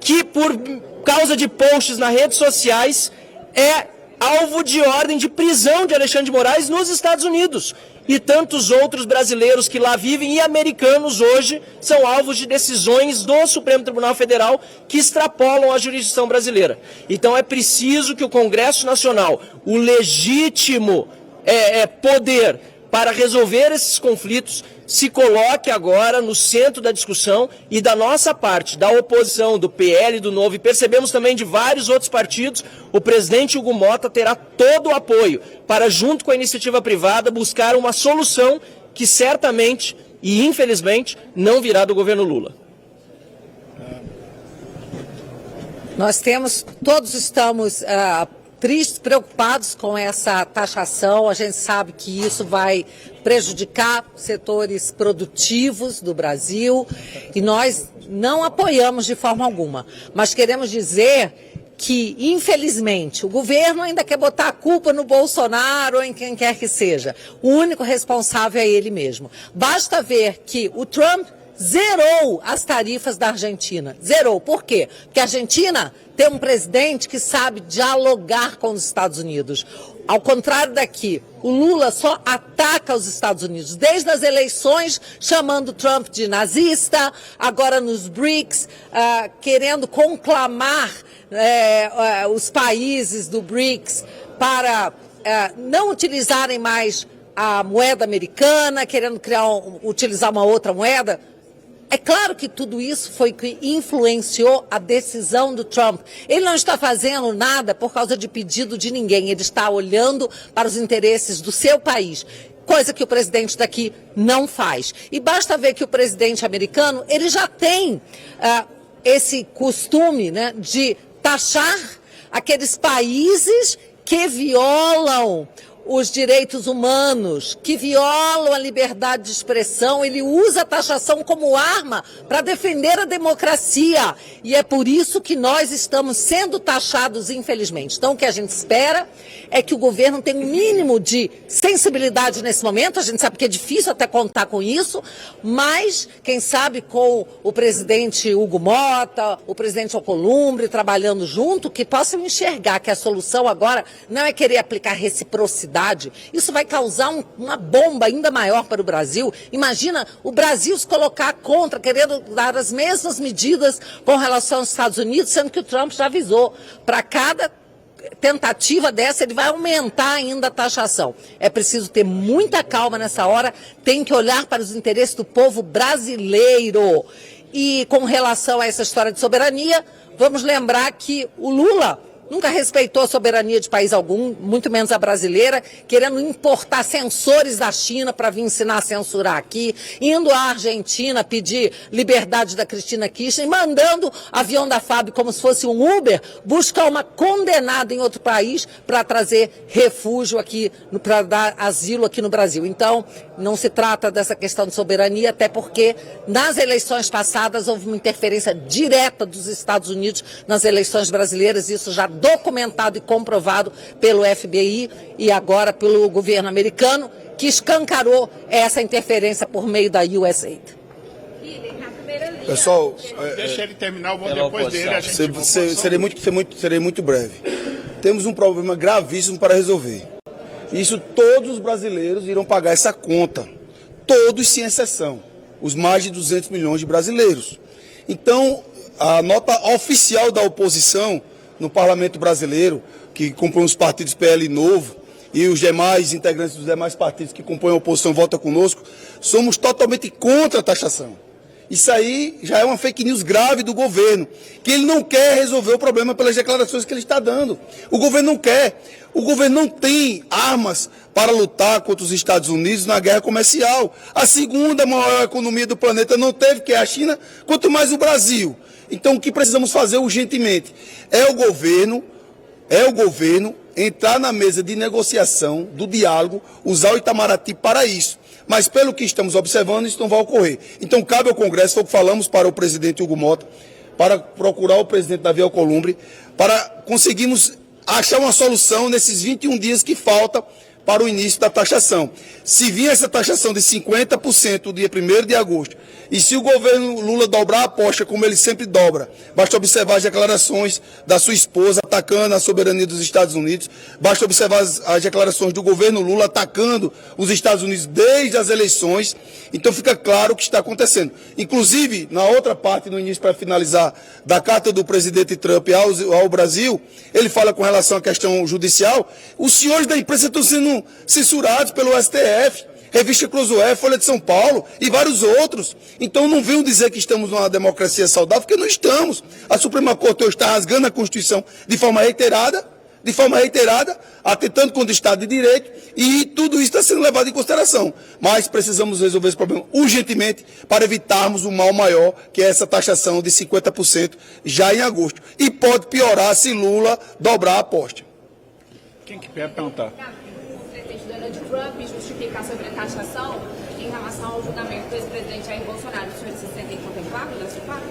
que por causa de posts nas redes sociais é alvo de ordem de prisão de Alexandre de Moraes nos Estados Unidos. E tantos outros brasileiros que lá vivem e americanos hoje são alvos de decisões do Supremo Tribunal Federal que extrapolam a jurisdição brasileira. Então é preciso que o Congresso Nacional, o legítimo poder para resolver esses conflitos, se coloque agora no centro da discussão e da nossa parte, da oposição, do PL, do Novo, e percebemos também de vários outros partidos, o presidente Hugo Mota terá todo o apoio para, junto com a iniciativa privada, buscar uma solução que certamente e infelizmente não virá do governo Lula. Todos estamos tristes, preocupados com essa taxação. A gente sabe que isso vai prejudicar setores produtivos do Brasil e nós não apoiamos de forma alguma. Mas queremos dizer que, infelizmente, o governo ainda quer botar a culpa no Bolsonaro ou em quem quer que seja. O único responsável é ele mesmo. Basta ver que o Trump zerou as tarifas da Argentina. Zerou. Por quê? Porque a Argentina tem um presidente que sabe dialogar com os Estados Unidos. Ao contrário daqui, o Lula só ataca os Estados Unidos, desde as eleições, chamando Trump de nazista, agora nos BRICS, querendo conclamar os países do BRICS para não utilizarem mais a moeda americana, querendo utilizar uma outra moeda. É claro que tudo isso foi que influenciou a decisão do Trump. Ele não está fazendo nada por causa de pedido de ninguém, ele está olhando para os interesses do seu país, coisa que o presidente daqui não faz. E basta ver que o presidente americano, ele já tem esse costume, né, de taxar aqueles países que violam os direitos humanos, que violam a liberdade de expressão. Ele usa a taxação como arma para defender a democracia. E é por isso que nós estamos sendo taxados, infelizmente. Então, o que a gente espera é que o governo tenha um mínimo de sensibilidade nesse momento. A gente sabe que é difícil até contar com isso, mas, quem sabe, com o presidente Hugo Mota, o presidente Alcolumbre trabalhando junto, que possam enxergar que a solução agora não é querer aplicar reciprocidade. Isso vai causar uma bomba ainda maior para o Brasil. Imagina o Brasil se colocar contra, querendo dar as mesmas medidas com relação aos Estados Unidos, sendo que o Trump já avisou. Para cada tentativa dessa, ele vai aumentar ainda a taxação. É preciso ter muita calma nessa hora, tem que olhar para os interesses do povo brasileiro. E com relação a essa história de soberania, vamos lembrar que o Lula nunca respeitou a soberania de país algum, muito menos a brasileira, querendo importar censores da China para vir ensinar a censurar aqui, indo à Argentina pedir liberdade da Cristina Kirchner, mandando avião da FAB como se fosse um Uber, buscar uma condenada em outro país para trazer refúgio aqui, para dar asilo aqui no Brasil. Então, não se trata dessa questão de soberania, até porque nas eleições passadas houve uma interferência direta dos Estados Unidos nas eleições brasileiras, isso já documentado e comprovado pelo FBI e agora pelo governo americano, que escancarou essa interferência por meio da USAID. Pessoal, deixa ele terminar, eu vou depois dele. Serei muito breve. Temos um problema gravíssimo para resolver. Isso todos os brasileiros irão pagar essa conta. Todos sem exceção. Os mais de 200 milhões de brasileiros. Então, a nota oficial da oposição no Parlamento Brasileiro, que compõe os partidos PL Novo e os demais integrantes dos demais partidos que compõem a oposição votam conosco, somos totalmente contra a taxação. Isso aí já é uma fake news grave do governo, que ele não quer resolver o problema pelas declarações que ele está dando. O governo não quer. O governo não tem armas para lutar contra os Estados Unidos na guerra comercial. A segunda maior economia do planeta não teve, que é a China, quanto mais o Brasil. Então, o que precisamos fazer urgentemente é o governo entrar na mesa de negociação, do diálogo, usar o Itamaraty para isso. Mas, pelo que estamos observando, isso não vai ocorrer. Então, cabe ao Congresso, foi o que falamos para o presidente Hugo Mota, para procurar o presidente Davi Alcolumbre, para conseguirmos achar uma solução nesses 21 dias que falta para o início da taxação. Se vir essa taxação de 50% no dia 1º de agosto, e se o governo Lula dobrar a aposta como ele sempre dobra, basta observar as declarações da sua esposa atacando a soberania dos Estados Unidos, basta observar as declarações do governo Lula atacando os Estados Unidos desde as eleições, então fica claro o que está acontecendo. Inclusive, na outra parte, no início, para finalizar, da carta do presidente Trump ao Brasil, ele fala com relação à questão judicial, os senhores da imprensa estão sendo censurados pelo STF, Revista Cruzoé, Folha de São Paulo e vários outros. Então não venham dizer que estamos numa democracia saudável, porque não estamos. A Suprema Corte hoje está rasgando a Constituição de forma reiterada, atentando contra o Estado de Direito, e tudo isso está sendo levado em consideração. Mas precisamos resolver esse problema urgentemente para evitarmos o mal maior, que é essa taxação de 50% já em agosto. E pode piorar se Lula dobrar a aposta. Quem que quer perguntar? O presidente Donald Trump justificar sobre a taxação em relação ao julgamento do ex-presidente Jair Bolsonaro. O senhor se sentem contemplados dessa parte?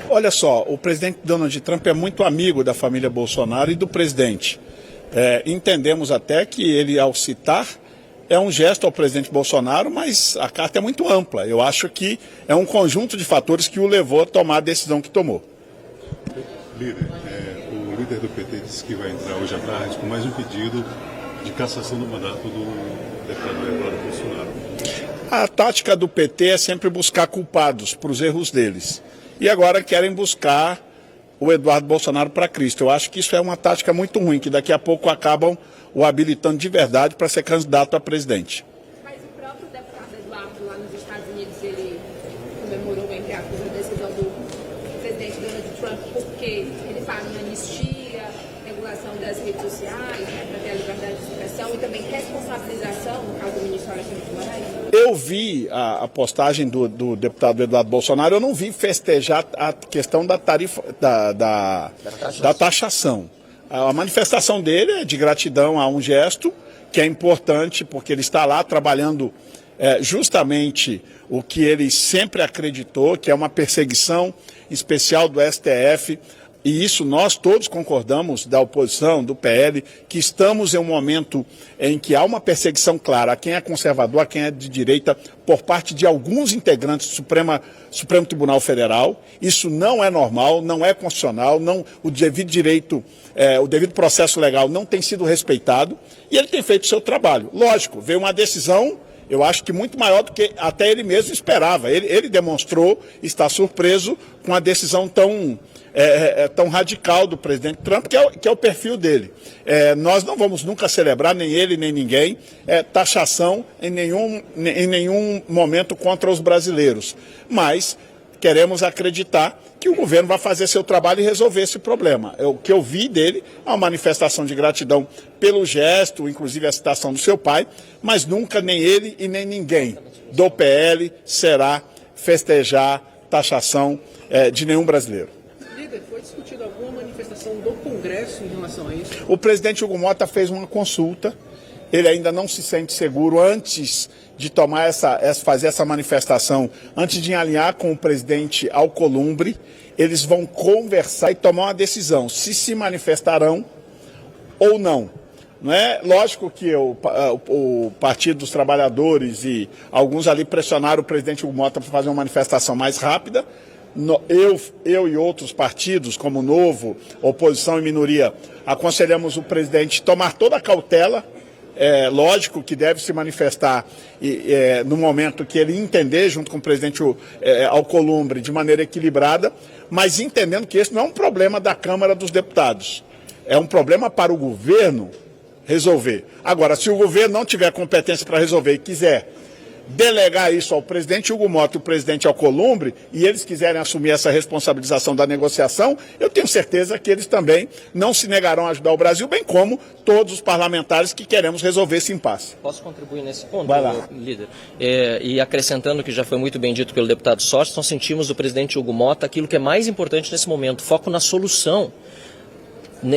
Olha só, o presidente Donald Trump é muito amigo da família Bolsonaro e do presidente. Entendemos até que ele, ao citar é um gesto ao presidente Bolsonaro, mas a carta é muito ampla. Eu acho que é um conjunto de fatores que o levou a tomar a decisão que tomou. Líder, o líder do PT disse que vai entrar hoje à tarde com mais um pedido de cassação do mandato do deputado Eduardo Bolsonaro. A tática do PT é sempre buscar culpados para os erros deles. E agora querem buscar o Eduardo Bolsonaro para Cristo. Eu acho que isso é uma tática muito ruim, que daqui a pouco acabam o habilitando de verdade para ser candidato a presidente. Mas o próprio deputado Eduardo, lá nos Estados Unidos, ele comemorou, entre aspas, a decisão do presidente Donald Trump, porque ele fala em anistia, regulação das redes sociais, né, para ter a liberdade de expressão e também responsabilização, no caso do ministro Alexandre de Moraes. Eu vi a postagem do deputado Eduardo Bolsonaro, eu não vi festejar a questão da tarifa, da taxação. A manifestação dele é de gratidão a um gesto que é importante, porque ele está lá trabalhando justamente o que ele sempre acreditou, que é uma perseguição especial do STF. E isso nós todos concordamos, da oposição, do PL, que estamos em um momento em que há uma perseguição clara a quem é conservador, a quem é de direita, por parte de alguns integrantes do Supremo Tribunal Federal. Isso não é normal, não é constitucional, o devido direito, o devido processo legal não tem sido respeitado e ele tem feito o seu trabalho. Lógico, veio uma decisão, eu acho que muito maior do que até ele mesmo esperava. Ele demonstrou estar surpreso com a decisão tão radical do presidente Trump, que é o perfil dele. Nós não vamos nunca celebrar, nem ele, nem ninguém, taxação em nenhum momento contra os brasileiros. Mas queremos acreditar que o governo vai fazer seu trabalho e resolver esse problema. O que eu vi dele é uma manifestação de gratidão pelo gesto, inclusive a citação do seu pai, mas nunca nem ele e nem ninguém do PL será festejar taxação de nenhum brasileiro. Foi discutida alguma manifestação do Congresso em relação a isso? O presidente Hugo Mota fez uma consulta, ele ainda não se sente seguro antes de tomar fazer essa manifestação, antes de alinhar com o presidente Alcolumbre. Eles vão conversar e tomar uma decisão, se manifestarão ou não. Não é lógico que o Partido dos Trabalhadores e alguns ali pressionaram o presidente Hugo Mota para fazer uma manifestação mais rápida. Eu e outros partidos, como Novo, Oposição e Minoria, aconselhamos o presidente a tomar toda a cautela. Lógico que deve se manifestar no momento que ele entender, junto com o presidente Alcolumbre, de maneira equilibrada, mas entendendo que esse não é um problema da Câmara dos Deputados. É um problema para o governo resolver. Agora, se o governo não tiver competência para resolver e quiser delegar isso ao presidente Hugo Mota e o presidente Alcolumbre, e eles quiserem assumir essa responsabilização da negociação, eu tenho certeza que eles também não se negarão a ajudar o Brasil, bem como todos os parlamentares que queremos resolver esse impasse. Posso contribuir nesse ponto, Vai lá, líder? E acrescentando o que já foi muito bem dito pelo deputado Sócio, nós sentimos do presidente Hugo Mota aquilo que é mais importante nesse momento, foco na solução.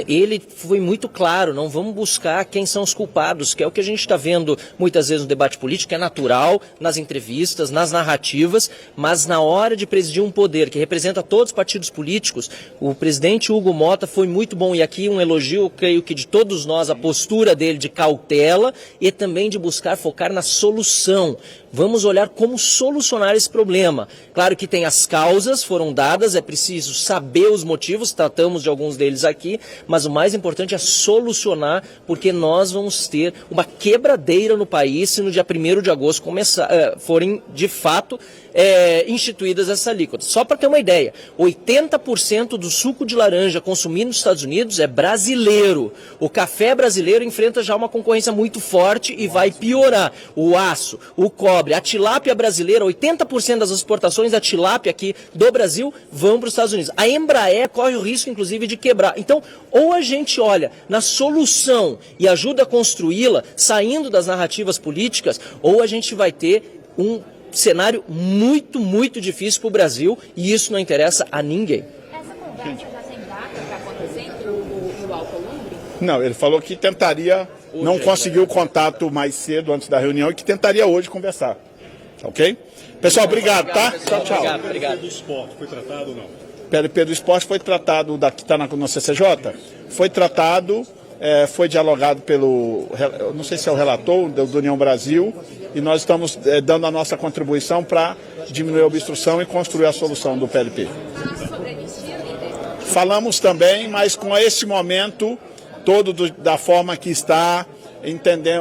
Ele foi muito claro, não vamos buscar quem são os culpados, que é o que a gente está vendo muitas vezes no debate político, é natural, nas entrevistas, nas narrativas, mas na hora de presidir um poder que representa todos os partidos políticos, o presidente Hugo Mota foi muito bom, e aqui um elogio, eu creio que de todos nós, a postura dele de cautela e também de buscar focar na solução. Vamos olhar como solucionar esse problema. Claro que tem as causas, foram dadas, é preciso saber os motivos, tratamos de alguns deles aqui, mas o mais importante é solucionar, porque nós vamos ter uma quebradeira no país se no dia 1º de agosto forem, de fato, instituídas essas alíquotas. Só para ter uma ideia, 80% do suco de laranja consumido nos Estados Unidos é brasileiro. O café brasileiro enfrenta já uma concorrência muito forte e vai piorar. O aço, o cobre, a tilápia brasileira, 80% das exportações da tilápia aqui do Brasil vão para os Estados Unidos. A Embraer corre o risco, inclusive, de quebrar. Então, ou a gente olha na solução e ajuda a construí-la, saindo das narrativas políticas, ou a gente vai ter um cenário muito, muito difícil para o Brasil, e isso não interessa a ninguém. Essa conversa já tem data para acontecer entre o Alcolumbre? Não, ele falou que tentaria, não conseguiu o contato mais cedo antes da reunião e que tentaria hoje conversar. Ok? Pessoal, obrigado, tá? Tchau, tchau. Obrigado. O PLP do esporte foi tratado ou não? PLP do esporte foi tratado, que está na CCJ, foi tratado foi dialogado não sei se é o relator do União Brasil, e nós estamos dando a nossa contribuição para diminuir a obstrução e construir a solução do PLP. Falamos também, mas com esse momento todo da forma que está,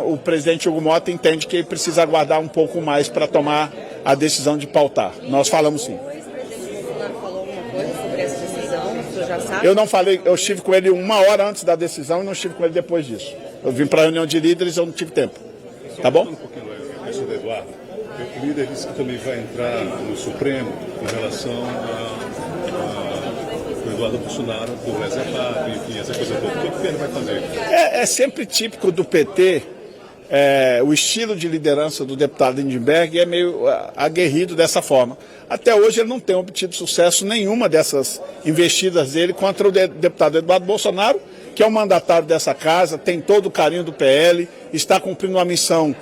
o presidente Hugo Mota entende que ele precisa aguardar um pouco mais para tomar a decisão de pautar. Nós falamos sim. O ex-presidente Bolsonaro falou alguma coisa sobre essa decisão? O senhor já sabe? Eu não falei, eu estive com ele 1 hora antes da decisão e não estive com ele depois disso. Eu vim para a reunião de líderes e eu não tive tempo. Tá bom? Professor Eduardo, o líder disse que também vai entrar no Supremo com relação ao Eduardo Bolsonaro, do Executivo, enfim, essa coisa toda. O que ele vai fazer? É sempre típico do PT, o estilo de liderança do deputado Lindbergh é meio aguerrido dessa forma. Até hoje ele não tem obtido sucesso nenhuma dessas investidas dele contra o deputado Eduardo Bolsonaro, que é o mandatário dessa casa, tem todo o carinho do PL, está cumprindo uma missão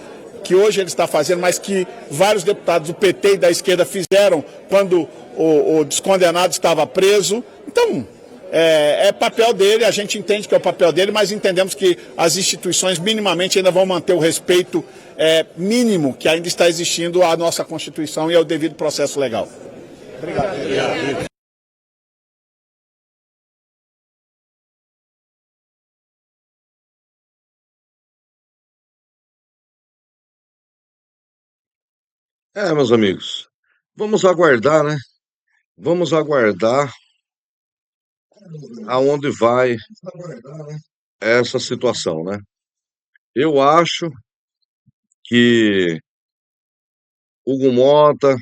que hoje ele está fazendo, mas que vários deputados do PT e da esquerda fizeram quando o descondenado estava preso. Então, é papel dele, a gente entende que é o papel dele, mas entendemos que as instituições minimamente ainda vão manter o respeito mínimo que ainda está existindo à nossa Constituição e ao devido processo legal. Obrigado. Obrigado. Meus amigos, vamos aguardar, né? Vamos aguardar aonde vai essa situação, né? Eu acho que Hugo Mota,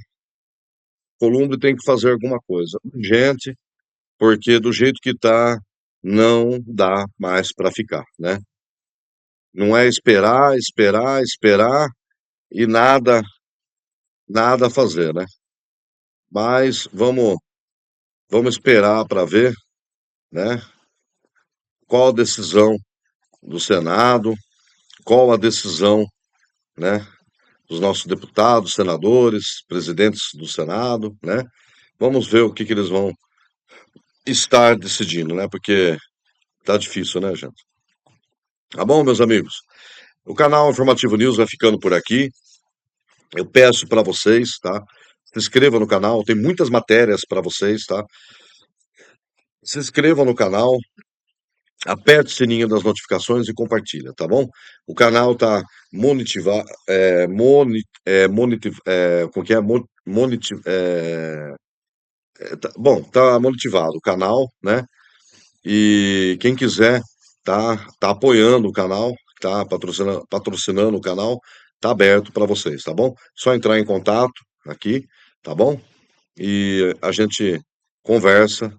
Columbre tem que fazer alguma coisa urgente, porque do jeito que tá, não dá mais para ficar, né? Não é esperar e nada a fazer, né? Mas vamos esperar para ver, né? Qual a decisão do Senado, qual a decisão, né, dos nossos deputados, senadores, presidentes do Senado, né? Vamos ver o que eles vão estar decidindo, né? Porque tá difícil, né, gente? Tá bom, meus amigos? O canal Informativo News vai ficando por aqui. Eu peço para vocês, tá? Se inscrevam no canal, tem muitas matérias para vocês, tá? Se inscrevam no canal, aperte o sininho das notificações e compartilha, tá bom? O canal tá monetivado, tá monetivado o canal, né? E quem quiser tá apoiando o canal, tá patrocinando o canal, tá aberto para vocês, tá bom? Só entrar em contato aqui, tá bom? E a gente conversa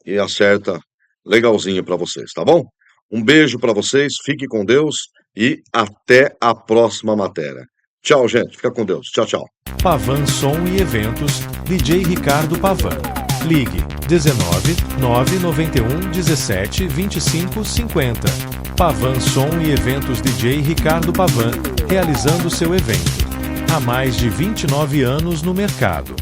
e acerta legalzinho para vocês, tá bom? Um beijo para vocês, fique com Deus e até a próxima matéria. Tchau, gente, fica com Deus. Tchau, tchau. Pavan Som e Eventos, DJ Ricardo Pavan. Ligue 19 991 17 25 50. Pavan Som e Eventos DJ Ricardo Pavan, realizando seu evento. Há mais de 29 anos no mercado.